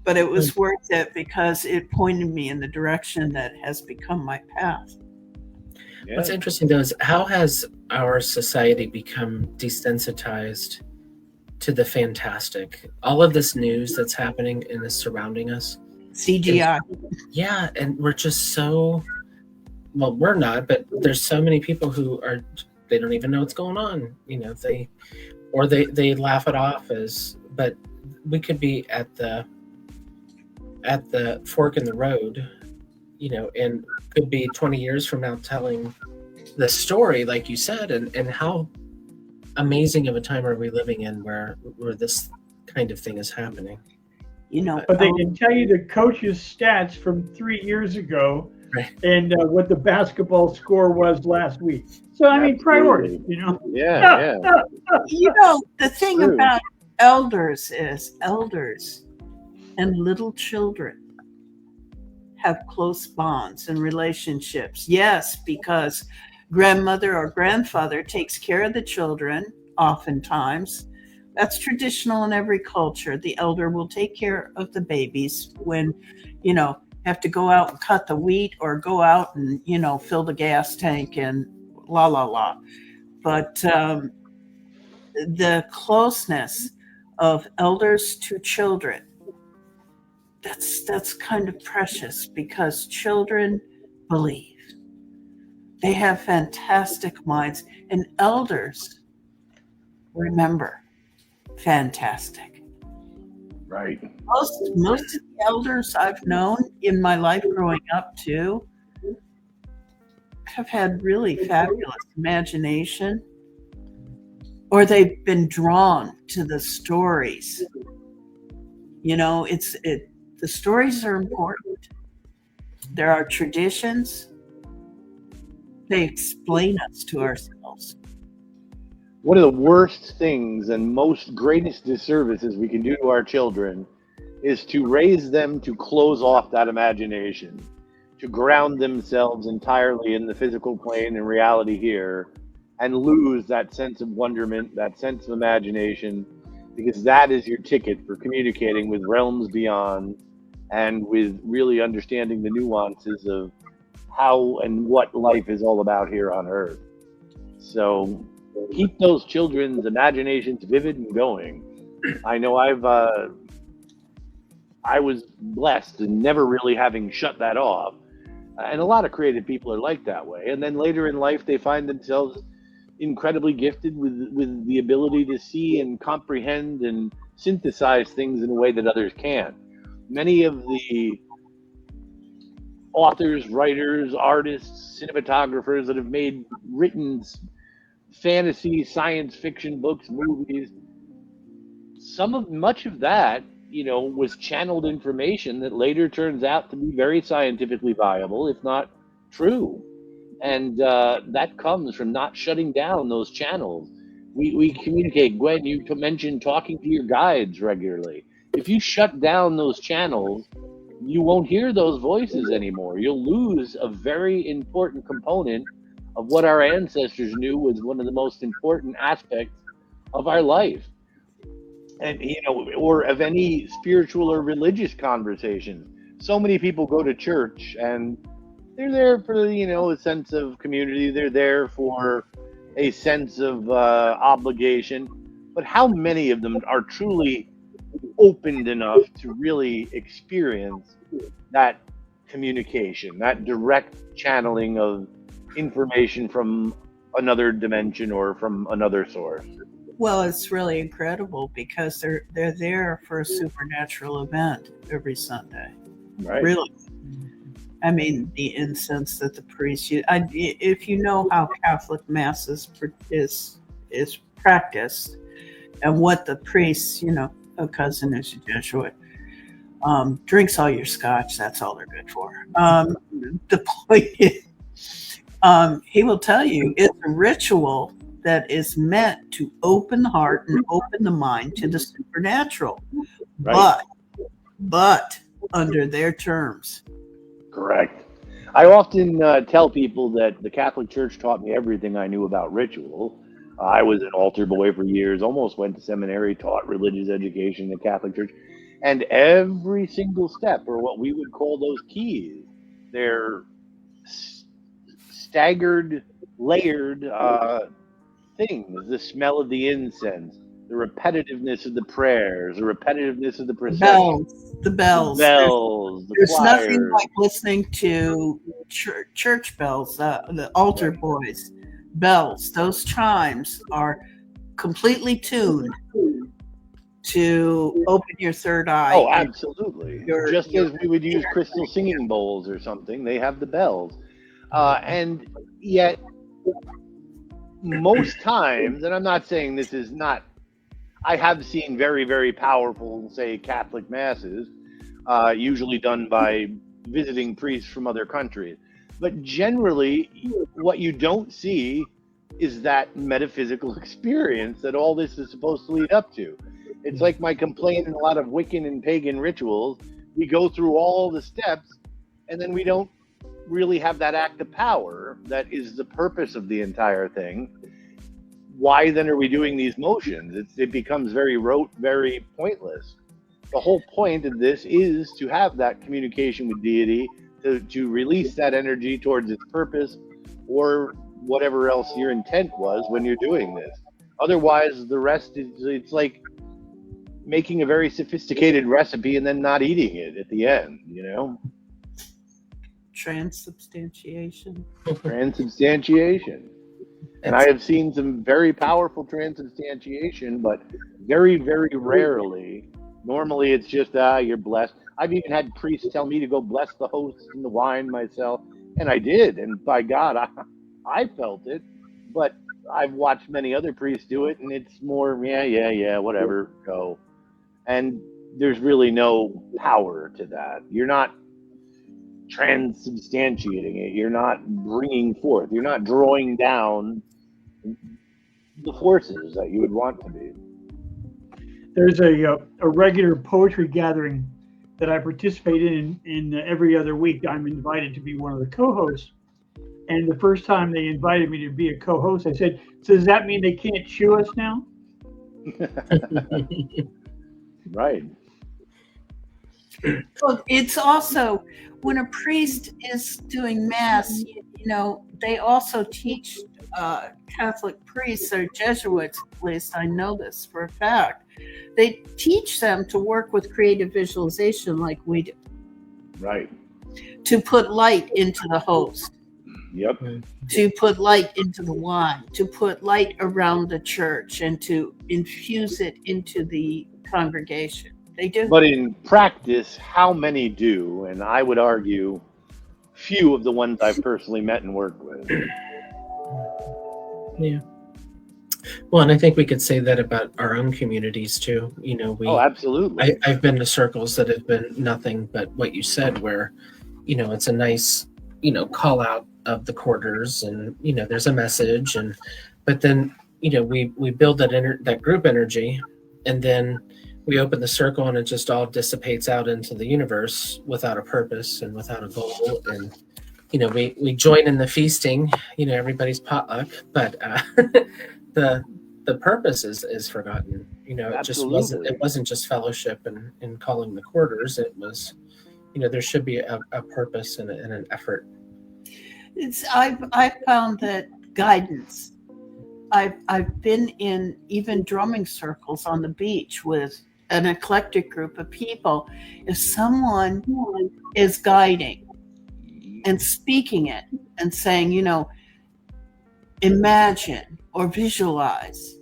But it was worth it because it pointed me in the direction that has become my path. Yeah. What's interesting though is how has our society become desensitized to the fantastic? All of this news that's happening and is surrounding us. CGI. Yeah, and we're just so, well, we're not, but there's so many people who are, they don't even know what's going on. They laugh it off as, but we could be at the fork in the road, and could be 20 years from now telling the story, like you said, and how amazing of a time are we living in where this kind of thing is happening. But they can tell you the coach's stats from 3 years ago, right, and what the basketball score was last week. So priority, Yeah. The thing about elders is elders and little children have close bonds and relationships. Yes, because grandmother or grandfather takes care of the children oftentimes. That's traditional in every culture. The elder will take care of the babies when, have to go out and cut the wheat or go out and, fill the gas tank and la, la, la. but the closeness of elders to children, that's kind of precious, because children believe. They have fantastic minds, and elders remember. Fantastic. Right. Most of the elders I've known in my life growing up too have had really fabulous imagination, or they've been drawn to the stories. You know, the stories are important. There are traditions. They explain us to ourselves. One of the worst things and most greatest disservices we can do to our children is to raise them to close off that imagination, to ground themselves entirely in the physical plane and reality here, and lose that sense of wonderment, that sense of imagination, because that is your ticket for communicating with realms beyond and with really understanding the nuances of how and what life is all about here on Earth. So keep those children's imaginations vivid and going. I know I was blessed in never really having shut that off. And a lot of creative people are like that way. And then later in life, they find themselves incredibly gifted with the ability to see and comprehend and synthesize things in a way that others can't. Many of the authors, writers, artists, cinematographers that have written fantasy, science fiction books, movies, much of that, was channeled information that later turns out to be very scientifically viable, if not true. And that comes from not shutting down those channels. We communicate. Gwen, you mentioned talking to your guides regularly. If you shut down those channels, you won't hear those voices anymore. You'll lose a very important component of what our ancestors knew was one of the most important aspects of our life. And, or of any spiritual or religious conversation. So many people go to church and they're there for, a sense of community. They're there for a sense of obligation. But how many of them are truly opened enough to really experience that communication, that direct channeling of information from another dimension or from another source? Well, it's really incredible because they're there for a supernatural event every Sunday. Right. Really. I mean, the incense that the priest use. If you know how Catholic Mass is practiced, and what the priest, a cousin is a Jesuit, drinks all your scotch. That's all they're good for. The point is, he will tell you it's a ritual that is meant to open the heart and open the mind to the supernatural, Right. but under their terms. Correct. I often tell people that the Catholic Church taught me everything I knew about ritual. I was an altar boy for years, almost went to seminary, taught religious education in the Catholic Church, and every single step, or what we would call those keys, they're staggered, layered things. The smell of the incense, the repetitiveness of the prayers, the repetitiveness of the procession, The bells. There's choirs. nothing like listening to church bells, the altar boys' bells. Those chimes are completely tuned to open your third eye. Oh, absolutely. Just as we would use crystal singing bowls or something, they have the bells. And yet, most times, and I'm not saying this is not, I have seen very, very powerful, say, Catholic masses, usually done by visiting priests from other countries. But generally, what you don't see is that metaphysical experience that all this is supposed to lead up to. It's like my complaint in a lot of Wiccan and pagan rituals. We go through all the steps, and then we don't really have that act of power that is the purpose of the entire thing. Why then are we doing these motions? It becomes very rote, very pointless. The whole point of this is to have that communication with deity, to release that energy towards its purpose, or whatever else your intent was when you're doing this. Otherwise, the rest is, it's like making a very sophisticated recipe and then not eating it at the end, you know? Transubstantiation. Transubstantiation. And I have seen some very powerful transubstantiation, but very, very rarely. Normally it's just, you're blessed. I've even had priests tell me to go bless the host and the wine myself, and I did. And by God, I felt it. But I've watched many other priests do it, and it's more, yeah, whatever, go. And there's really no power to that. You're not transubstantiating it. You're not bringing forth. You're not drawing down the forces that you would want to be. There's a regular poetry gathering that I participate in every other week. I'm invited to be one of the co-hosts. And the first time they invited me to be a co-host, I said, so does that mean they can't chew us now? Right. Well, it's also when a priest is doing mass, you know, they also teach Catholic priests or Jesuits, at least I know this for a fact. They teach them to work with creative visualization like we do. Right. To put light into the host. Yep. To put light into the wine, to put light around the church, and to infuse it into the congregation. They do. But in practice, how many do? And I would argue few of the ones I've personally met and worked with. Yeah. Well, and I think we could say that about our own communities too. You know, Oh, absolutely. I've been to circles that have been nothing but what you said, where, you know, it's a nice, you know, call out of the quarters, and, you know, there's a message, but then, you know, we build that group energy, and then we open the circle and it just all dissipates out into the universe without a purpose and without a goal. And, you know, we join in the feasting, you know, everybody's potluck, but the purpose is forgotten. You know, it wasn't just fellowship and calling the quarters. It was, you know, there should be a purpose and an effort. I've found that guidance. I've been in even drumming circles on the beach with an eclectic group of people. If someone is guiding and speaking it and saying, you know, imagine or visualize,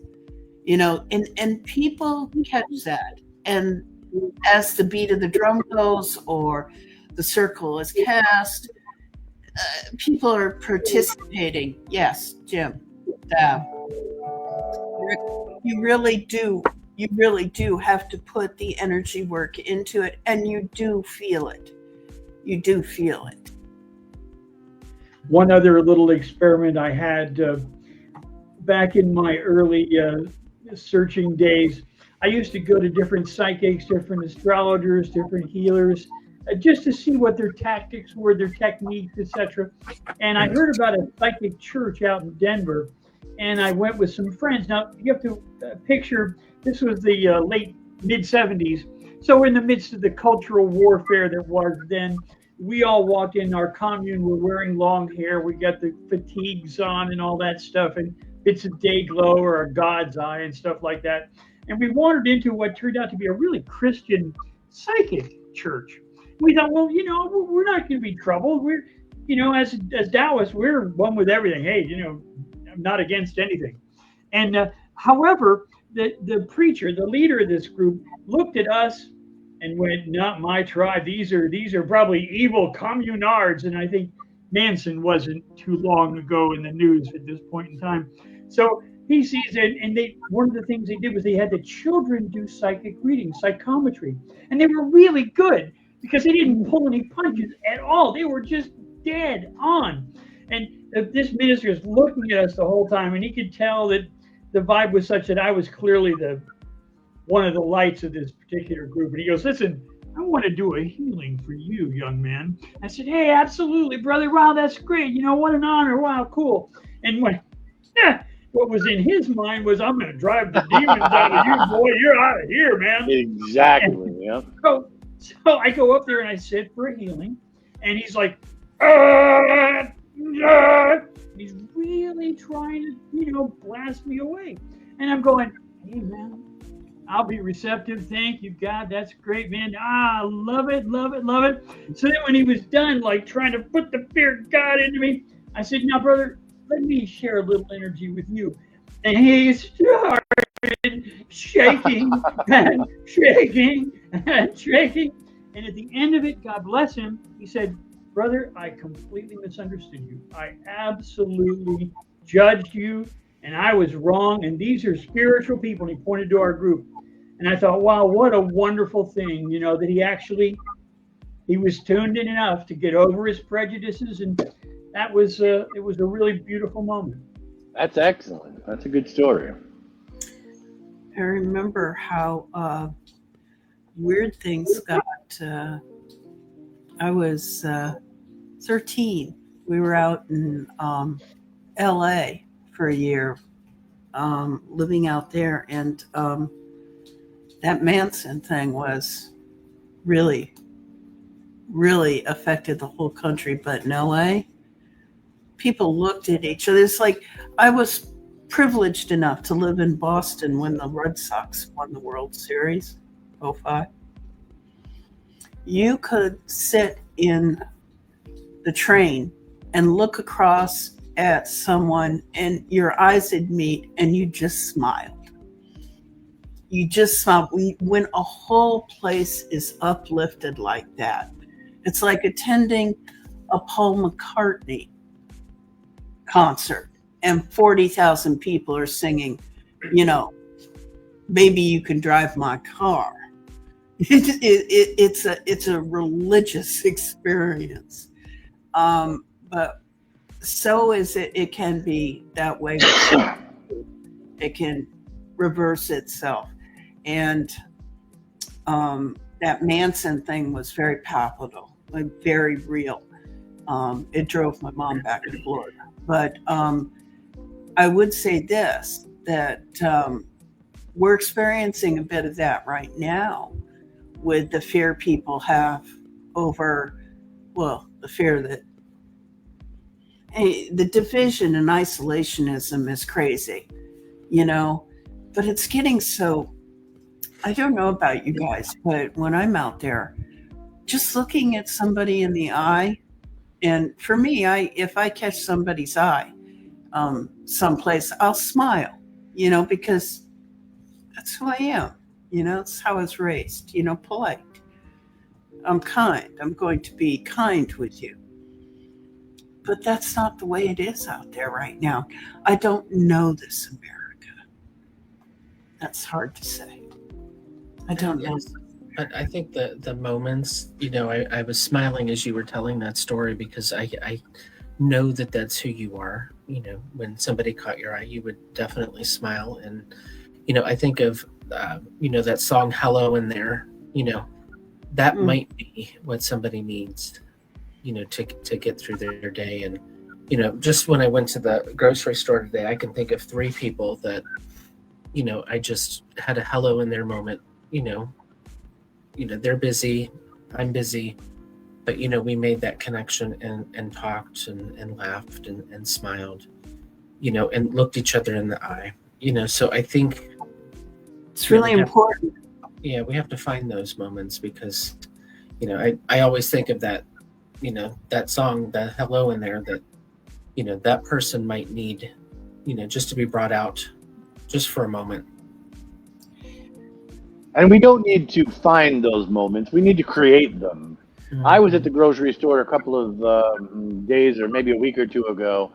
you know, and people catch that. And as the beat of the drum goes or the circle is cast, people are participating. Yes, Jim. You really do have to put the energy work into it, and you do feel it. One other little experiment I had back in my early searching days, I used to go to different psychics, different astrologers, different healers, just to see what their tactics were, their techniques, etc. And I heard about a psychic church out in Denver, and I went with some friends. Now, you have to picture, this was the late mid-'70s. So in the midst of the cultural warfare that was then, we all walked in our commune, we're wearing long hair, we got the fatigues on and all that stuff, and bits of day glow or a God's eye and stuff like that. And we wandered into what turned out to be a really Christian psychic church. We thought, well, you know, we're not going to be troubled. We're, you know, as Taoists, we're one with everything. Hey, you know, I'm not against anything. And however, the preacher, the leader of this group, looked at us and went, "Not my tribe. These are probably evil communards." And I think Manson wasn't too long ago in the news at this point in time. So he sees it, and one of the things they did was they had the children do psychic readings, psychometry, and they were really good because they didn't pull any punches at all. They were just dead on. And this minister is looking at us the whole time, and he could tell that the vibe was such that I was clearly one of the lights of this particular group. And he goes, "Listen, I want to do a healing for you, young man." I said, "Hey, absolutely, brother. Wow, that's great. You know, what an honor. Wow, cool." And what was in his mind was, "I'm going to drive the demons out of you, boy. You're out of here, man." Exactly. Yeah. So I go up there and I sit for a healing, and he's like, he's really blast me away. And I'm going, hey, man, I'll be receptive. Thank you, God. That's great, man. Love it, love it, love it. So then when he was done, like trying to put the fear of God into me, I said, now, brother, let me share a little energy with you. And he started shaking and shaking and shaking. And at the end of it, God bless him, he said, brother, I completely misunderstood you. I absolutely judged you, and I was wrong. And these are spiritual people. And he pointed to our group. And I thought, wow, what a wonderful thing, that he was tuned in enough to get over his prejudices. And it was a really beautiful moment. That's excellent. That's a good story. I remember how weird things got. I was 13. We were out in LA for a year, living out there, and that Manson thing was really, really affected the whole country. But in LA, people looked at each other. It's like I was privileged enough to live in Boston when the Red Sox won the World Series, 2005. You could sit in the train and look across at someone and your eyes would meet and you just smiled. You just smiled. When a whole place is uplifted like that, it's like attending a Paul McCartney concert and 40,000 people are singing, maybe you can drive my car. It's a religious experience, but so is it. It can be that way. It can reverse itself, and that Manson thing was very palpable, like very real. It drove my mom back to Florida, but I would say this, that we're experiencing a bit of that right now with the fear people have over, the fear that, the division and isolationism is crazy, but it's getting so, I don't know about you guys, but when I'm out there, just looking at somebody in the eye, and for me, if I catch somebody's eye someplace, I'll smile, because that's who I am. It's how I was raised, polite. I'm kind. I'm going to be kind with you. But that's not the way it is out there right now. I don't know this America. That's hard to say. I don't know. But I think the moments, I was smiling as you were telling that story because I know that that's who you are. When somebody caught your eye, you would definitely smile. And, I think of, that song Hello in There, that might be what somebody needs, to get through their day. And, just when I went to the grocery store today, I can think of 3 people that, I just had a hello in their moment, they're busy, I'm busy, but, we made that connection and talked and laughed and smiled, and looked each other in the eye, so I think it's really important. We have to find those moments because, I always think of that, that song, that hello in there, that, that person might need, just to be brought out just for a moment. And we don't need to find those moments. We need to create them. Mm-hmm. I was at the grocery store a couple of days or maybe a week or 2 ago,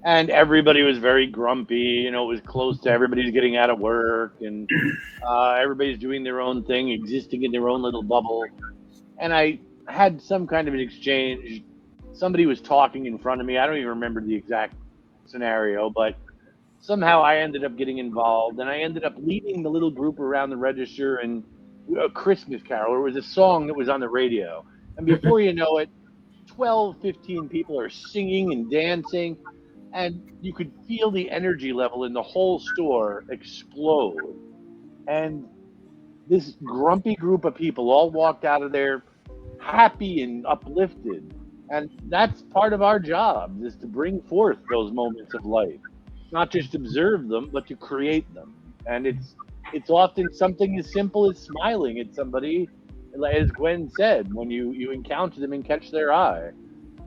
and everybody was very grumpy. It was close to everybody's getting out of work, and everybody's doing their own thing, existing in their own little bubble. And I had some kind of an exchange. Somebody was talking in front of me. I don't even remember the exact scenario, but somehow I ended up getting involved, and I ended up leading the little group around the register and a Christmas carol. It was a song that was on the radio. And before you know it, 12, 15 people are singing and dancing, and you could feel the energy level in the whole store explode. And this grumpy group of people all walked out of there happy and uplifted. And that's part of our job, is to bring forth those moments of life. not just observe them, but to create them. And it's often something as simple as smiling at somebody, as Gwen said, when you encounter them and catch their eye.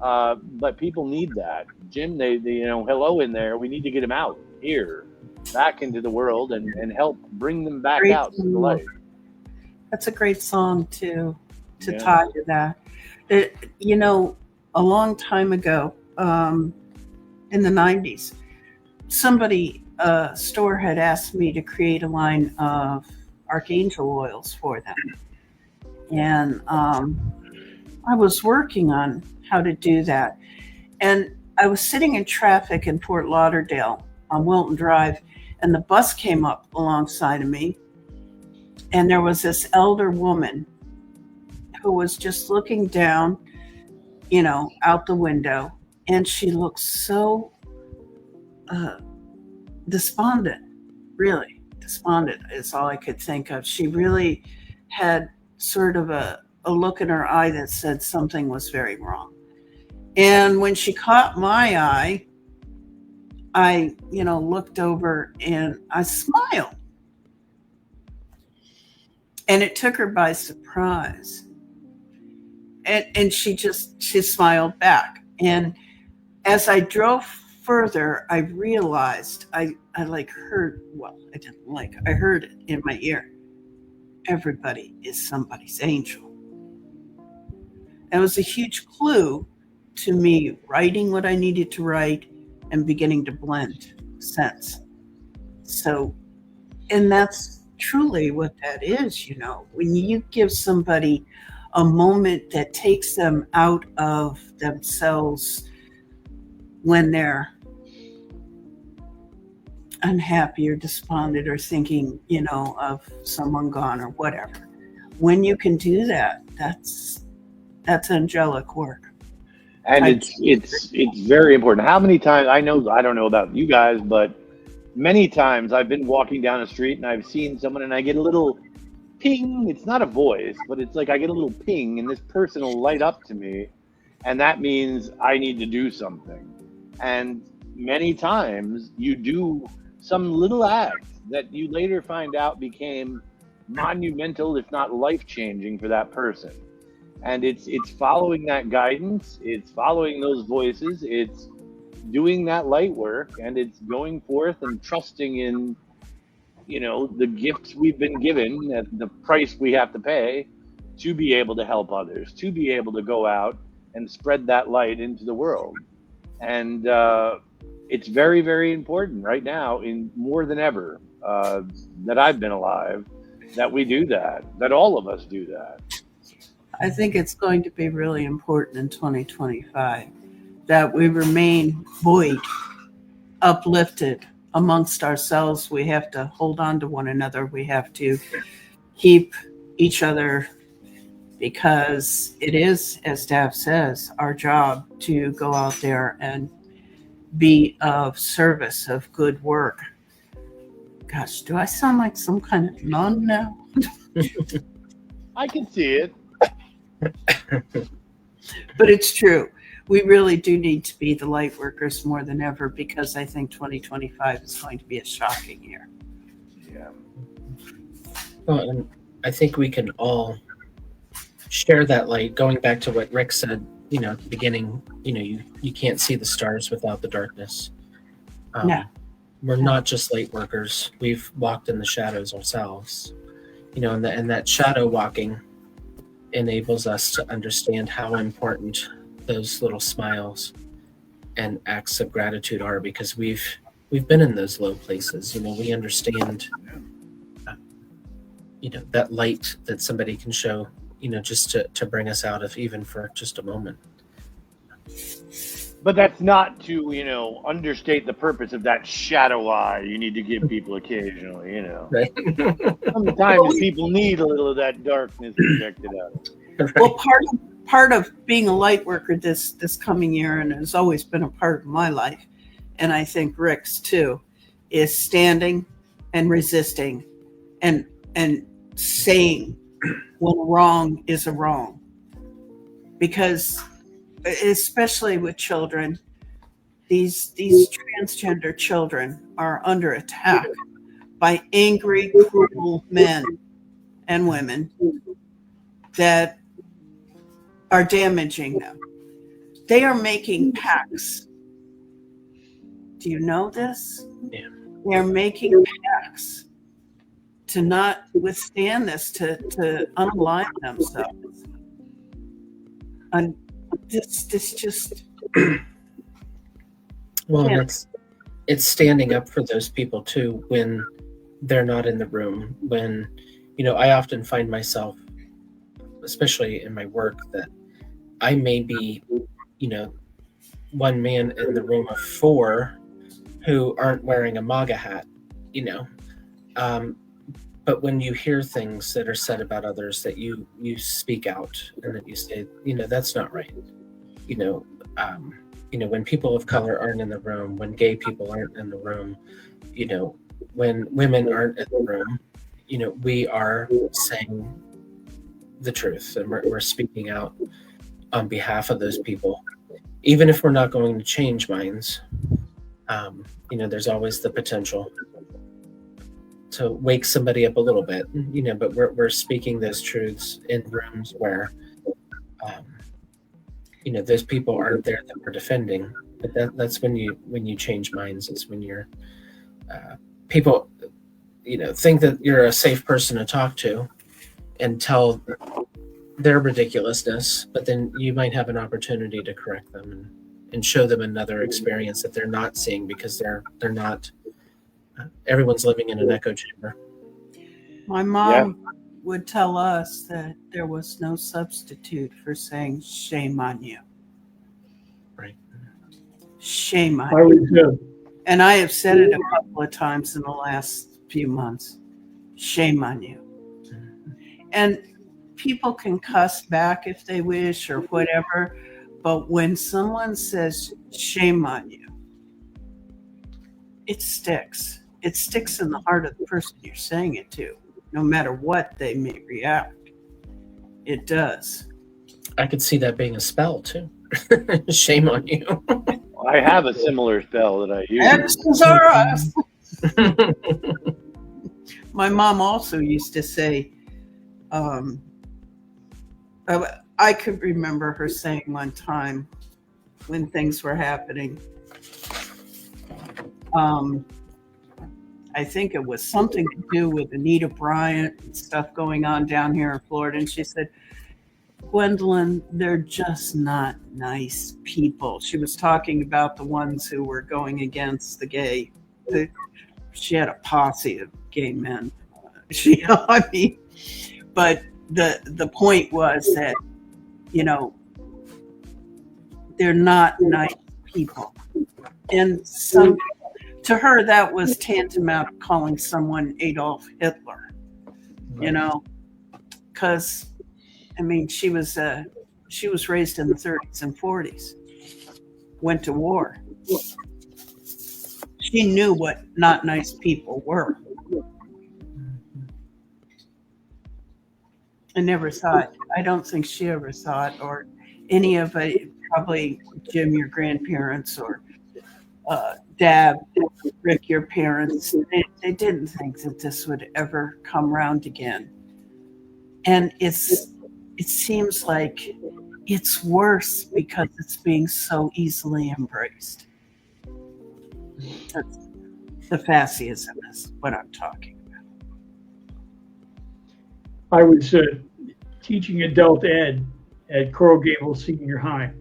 But people need that. Jim, they hello in there. We need to get them out here, back into the world, and help bring them back out to the light. That's a great song to Yeah. tie to that. A long time ago, in the 90s, a store had asked me to create a line of archangel oils for them. And I was working on how to do that. And I was sitting in traffic in Fort Lauderdale on Wilton Drive, and the bus came up alongside of me. And there was this elder woman who was just looking down, out the window. And she looked so despondent, really. Despondent is all I could think of. She really had sort of a look in her eye that said something was very wrong. And when she caught my eye, I, looked over and I smiled. And it took her by surprise. And she smiled back. And as I drove further, I realized I heard it in my ear. Everybody is somebody's angel. It was a huge clue to me writing what I needed to write and beginning to blend sense. So, and that's truly what that is, when you give somebody a moment that takes them out of themselves when they're unhappy or despondent or thinking, of someone gone or whatever. When you can do that, that's angelic work. And it's very important. How many times I don't know about you guys, but many times I've been walking down the street and I've seen someone and I get a little ping. It's not a voice, but it's like I get a little ping and this person will light up to me, and that means I need to do something. And many times you do some little act that you later find out became monumental, if not life-changing, for that person. And it's following that guidance, it's following those voices, it's doing that light work, and it's going forth and trusting in, the gifts we've been given at the price we have to pay to be able to help others, to be able to go out and spread that light into the world. And it's very, very important right now, in more than ever, that I've been alive, that we do that all of us do that. I think it's going to be really important in 2025 that we remain buoyed, uplifted amongst ourselves. We have to hold on to one another. We have to keep each other, because it is, as Dav says, our job to go out there and be of service, of good work. Gosh, do I sound like some kind of nun now? I can see it. But it's true. We really do need to be the light workers more than ever, because I think 2025 is going to be a shocking year. Yeah. Well, and I think we can all share that light. Going back to what Rick said, at the beginning, you can't see the stars without the darkness. No. We're not just light workers. We've walked in the shadows ourselves. And that shadow walking enables us to understand how important those little smiles and acts of gratitude are, because we've been in those low places. We understand that light that somebody can show, just to bring us out of, even for just a moment. But that's not to, understate the purpose of that shadow eye you need to give people occasionally, Right. Sometimes people need a little of that darkness projected out. Right. Well, part of being a light worker this coming year, and has always been a part of my life, and I think Rick's too, is standing and resisting and saying when wrong is a wrong. Because especially with children, these transgender children are under attack by angry, cruel men and women that are damaging them. They are making pacts. Do you know this? Yeah. They're making pacts to not withstand this, to unalive themselves. And this just Well, Yeah. and it's standing up for those people too when they're not in the room. When, I often find myself, especially in my work, that I may be, one man in the room of 4 who aren't wearing a MAGA hat, but when you hear things that are said about others, that you speak out and that you say, that's not right. When people of color aren't in the room, when gay people aren't in the room, when women aren't in the room, we are saying the truth, and we're speaking out on behalf of those people, even if we're not going to change minds. There's always the potential to wake somebody up a little bit, but we're speaking those truths in rooms where those people aren't there that we're defending. But that's when you change minds. It's when you're people think that you're a safe person to talk to and tell their ridiculousness, but then you might have an opportunity to correct them and show them another experience that they're not seeing, because they're not everyone's living in an echo chamber. My mom would tell us that there was no substitute for saying shame on you. Right. Shame on I you. would, And I have said it a couple of times in the last few months. Shame on you. And people can cuss back if they wish or whatever, but when someone says shame on you, it sticks. It sticks in the heart of the person you're saying it to, no matter what they may react. It does. I could see that being a spell too. Shame on you. I have a similar spell that I use. X's are us. My mom also used to say, I could remember her saying one time when things were happening, I think it was something to do with Anita Bryant and stuff going on down here in Florida. And she said, Gwendolyn, they're just not nice people. She was talking about the ones who were going against the gay. She had a posse of gay men. But the point was that, they're not nice people. And to her, that was tantamount to calling someone Adolf Hitler, because, she was raised in the 30s and 40s, went to war. She knew what not nice people were. I never saw it. I don't think she ever saw it, or any of it, probably Jim, your grandparents, or Dad, Rick, your parents. They didn't think that this would ever come round again. And it seems like it's worse because it's being so easily embraced. That's the fascism is what I'm talking about. I was teaching adult ed at Coral Gables Senior High.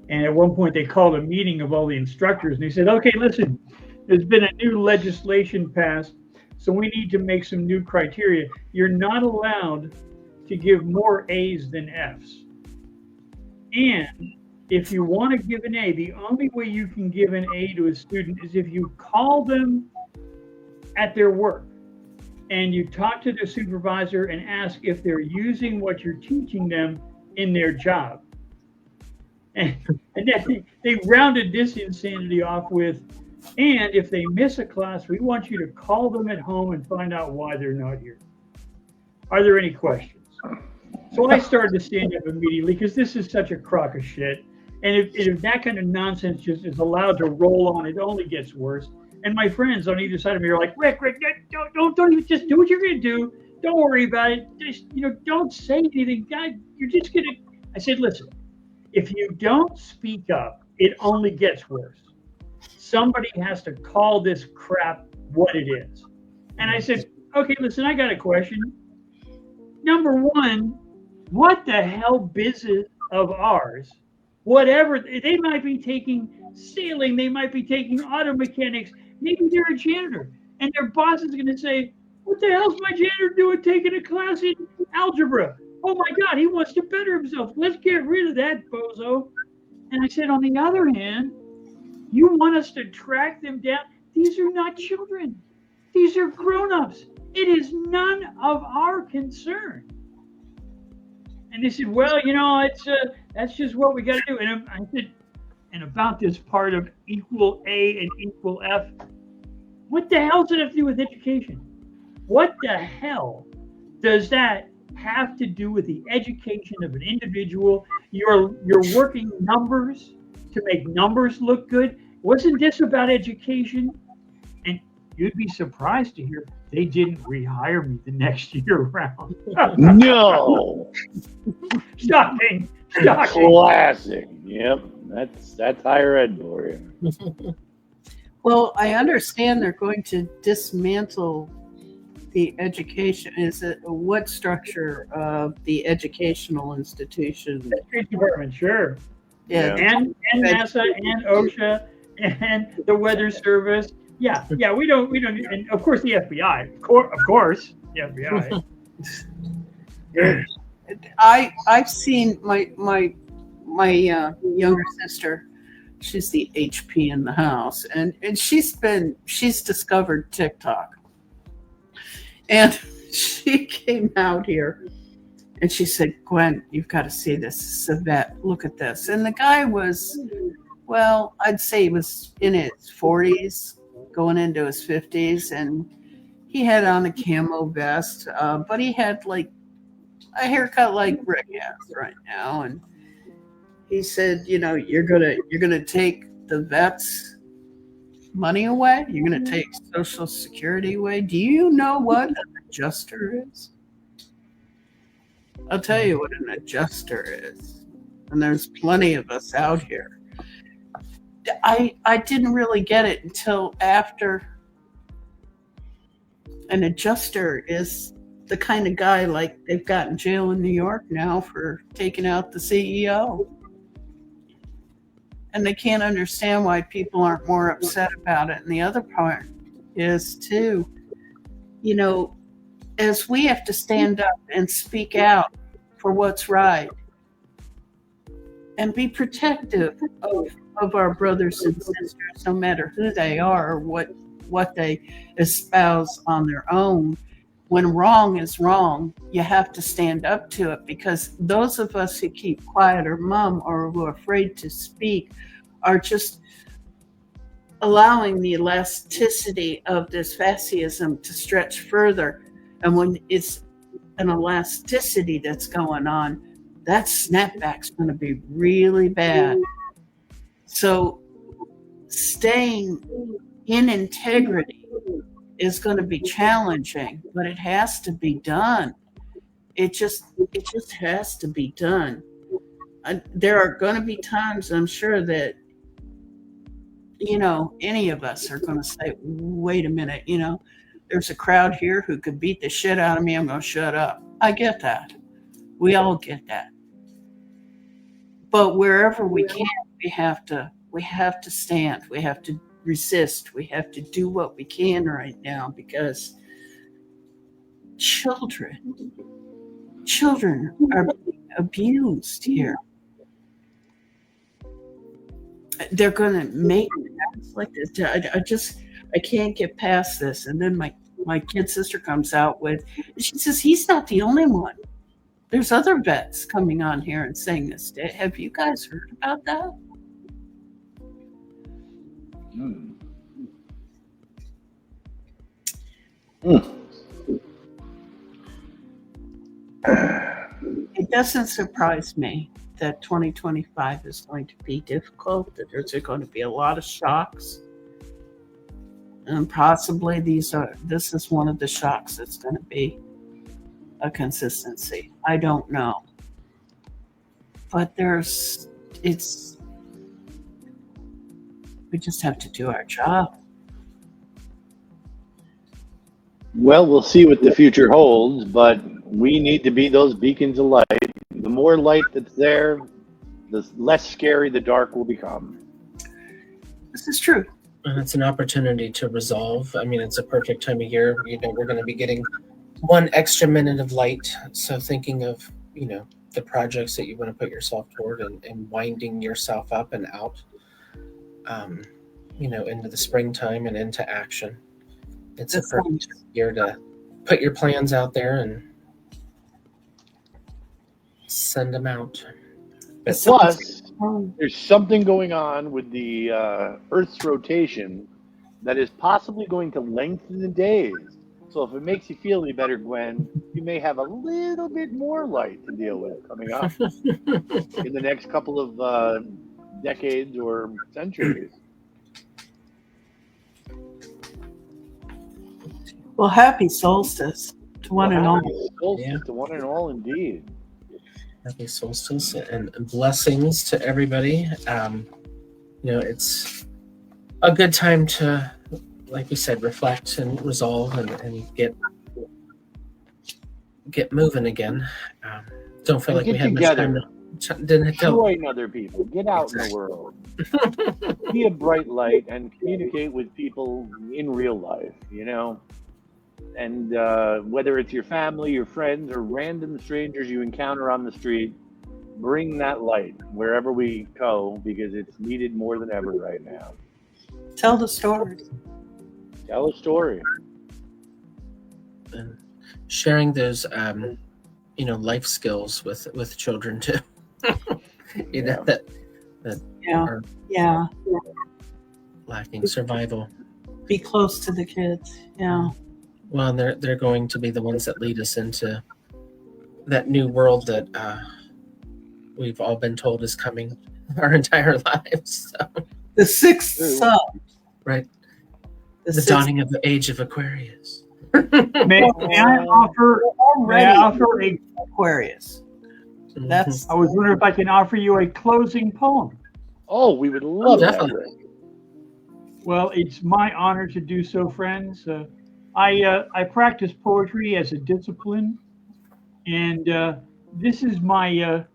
And at one point they called a meeting of all the instructors and they said, okay, listen, there's been a new legislation passed, so we need to make some new criteria. You're not allowed to give more A's than F's. And if you want to give an A, the only way you can give an A to a student is if you call them at their work and you talk to the supervisor and ask if they're using what you're teaching them in their job. And then they rounded this insanity off with, and if they miss a class, we want you to call them at home and find out why they're not here. Are there any questions? So I started to stand up immediately because this is such a crock of shit. And if that kind of nonsense just is allowed to roll on, it only gets worse. And my friends on either side of me are like, Rick, don't even, just do what you're going to do. Don't worry about it. Just, don't say anything. God, you're just going to. I said, listen, if you don't speak up, it only gets worse. Somebody has to call this crap what it is. And I said, okay, listen, I got a question. Number one, what the hell business of ours, whatever, they might be taking sailing, they might be taking auto mechanics, maybe they're a janitor, and their boss is going to say, what the hell's my janitor doing taking a class in algebra? Oh my God, he wants to better himself. Let's get rid of that bozo. And I said, on the other hand, you want us to track them down? These are not children. These are grown-ups. It is none of our concern. And they said, well, it's that's just what we got to do. And I said, and about this part of equal A and equal F, what the hell does it have to do with education? What the hell does that have to do with the education of an individual? You're working numbers to make numbers look good. Wasn't this about education? And you'd be surprised to hear they didn't rehire me the next year round. No. Shocking. Classic. Yep. That's higher ed for you. Well, I understand they're going to dismantle the education. Is it what structure of the educational institution? The State Department, sure. Yeah. And NASA and OSHA and the Weather Service. Yeah. We don't, and of course the FBI. Of course, the FBI. I've seen my younger sister. She's the HP in the house, and she's discovered TikTok, and she came out here, and she said, "Gwen, you've got to see this. Savette, look at this." And the guy was, well, I'd say he was in his 40s, going into his 50s, and he had on a camo vest, but he had like a haircut like Rick has right now, and he said, you're gonna take the vets' money away. You're gonna take Social Security away. Do you know what an adjuster is? I'll tell you what an adjuster is, and there's plenty of us out here. I didn't really get it until after. An adjuster is the kind of guy like they've got in jail in New York now for taking out the CEO. And they can't understand why people aren't more upset about it. And the other part is, too, as we have to stand up and speak out for what's right and be protective of our brothers and sisters, no matter who they are or what they espouse on their own. When wrong is wrong, you have to stand up to it, because those of us who keep quiet or mum or who are afraid to speak are just allowing the elasticity of this fascism to stretch further. And when it's an elasticity that's going on, that snapback's going to be really bad. So staying in integrity is going to be challenging, but it has to be done. It just has to be done. There are going to be times, I'm sure, that any of us are going to say, wait a minute, there's a crowd here who could beat the shit out of me. I'm going to shut up. I get that. We all get that. But wherever we can, we have to stand. We have to resist. We have to do what we can right now, because children are being abused here. They're going to make acts like this. I can't get past this. And then my kid sister comes out with, she says, he's not the only one. There's other vets coming on here and saying this. Have you guys heard about that? It doesn't surprise me. that 2025 is going to be difficult, that there's going to be a lot of shocks. And possibly this is one of the shocks that's going to be a consistency. I don't know. But we just have to do our job. Well, we'll see what the future holds, but we need to be those beacons of light. The more light that's there, the less scary the dark will become. This is true. And it's an opportunity to resolve. I mean, it's a perfect time of year. We're going to be getting 1 extra minute of light. So thinking of, the projects that you want to put yourself toward and winding yourself up and out, into the springtime and into action. It's a perfect year to put your plans out there and send them out. But Plus, there's something going on with the Earth's rotation that is possibly going to lengthen the days. So if it makes you feel any better, Gwen, you may have a little bit more light to deal with coming up in the next couple of decades or centuries. Well, happy solstice to one and all. Solstice to one and all, indeed. Happy solstice and blessings to everybody. It's a good time to, like we said, reflect and resolve and get moving again. Don't feel like we had much time to join other people. Get out in the world. Be a bright light and communicate with people in real life, And whether it's your family, your friends, or random strangers you encounter on the street, bring that light wherever we go because it's needed more than ever right now. Tell the story. Tell a story. And sharing those, life skills with children too. That are lacking survival. Be close to the kids. Yeah. Well, they're going to be the ones that lead us into that new world that we've all been told is coming our entire lives. So. The sixth sun. Right. The dawning of the age of Aquarius. May I offer a Aquarius? That's. I was wondering if I can offer you a closing poem. Oh, we would love that. Definitely. Well, it's my honor to do so, friends. I practice poetry as a discipline, and this is my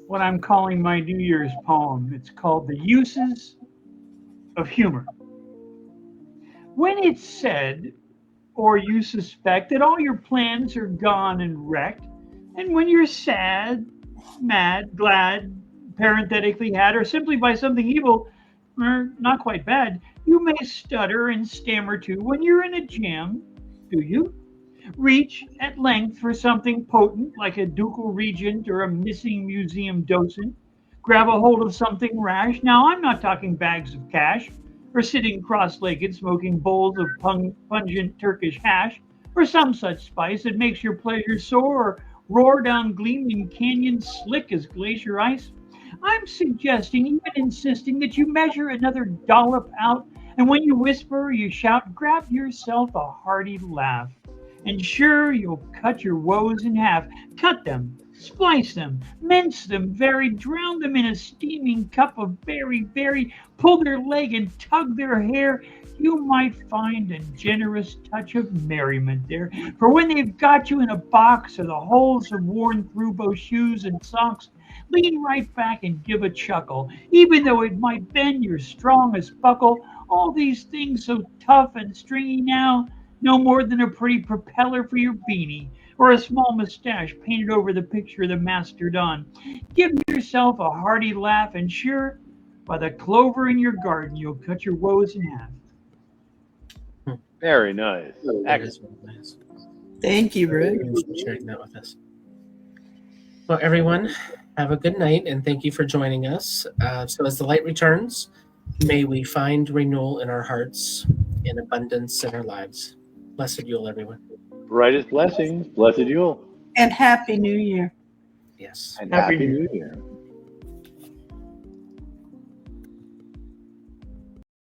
what I'm calling my New Year's poem. It's called "The Uses of Humor." When it's said, or you suspect that all your plans are gone and wrecked, and when you're sad, mad, glad, parenthetically had, or simply by something evil, or not quite bad, you may stutter and stammer too. When you're in a jam, do you reach at length for something potent like a ducal regent or a missing museum docent? Grab a hold of something rash. Now, I'm not talking bags of cash or sitting cross-legged smoking bowls of pungent Turkish hash or some such spice that makes your pleasure soar or roar down gleaming canyons slick as glacier ice. I'm suggesting, even insisting, that you measure another dollop out, and when you whisper or you shout, grab yourself a hearty laugh. And sure, you'll cut your woes in half. Cut them, splice them, mince them very, drown them in a steaming cup of berry, pull their leg and tug their hair. You might find a generous touch of merriment there. For when they've got you in a box or the holes have worn through both shoes and socks, lean right back and give a chuckle, even though it might bend your strongest buckle. All these things so tough and stringy now, no more than a pretty propeller for your beanie, or a small mustache painted over the picture of the Master Don. Give yourself a hearty laugh, and sure, by the clover in your garden, you'll cut your woes in half. Very nice. Excellent. Nice. Thank you, Rick. Thanks for sharing that with us. Well, everyone, have a good night, and thank you for joining us. So as the light returns, may we find renewal in our hearts and abundance in our lives. Blessed Yule, everyone. Brightest blessings. Blessed Yule. And Happy New Year. Yes. And Happy New Year.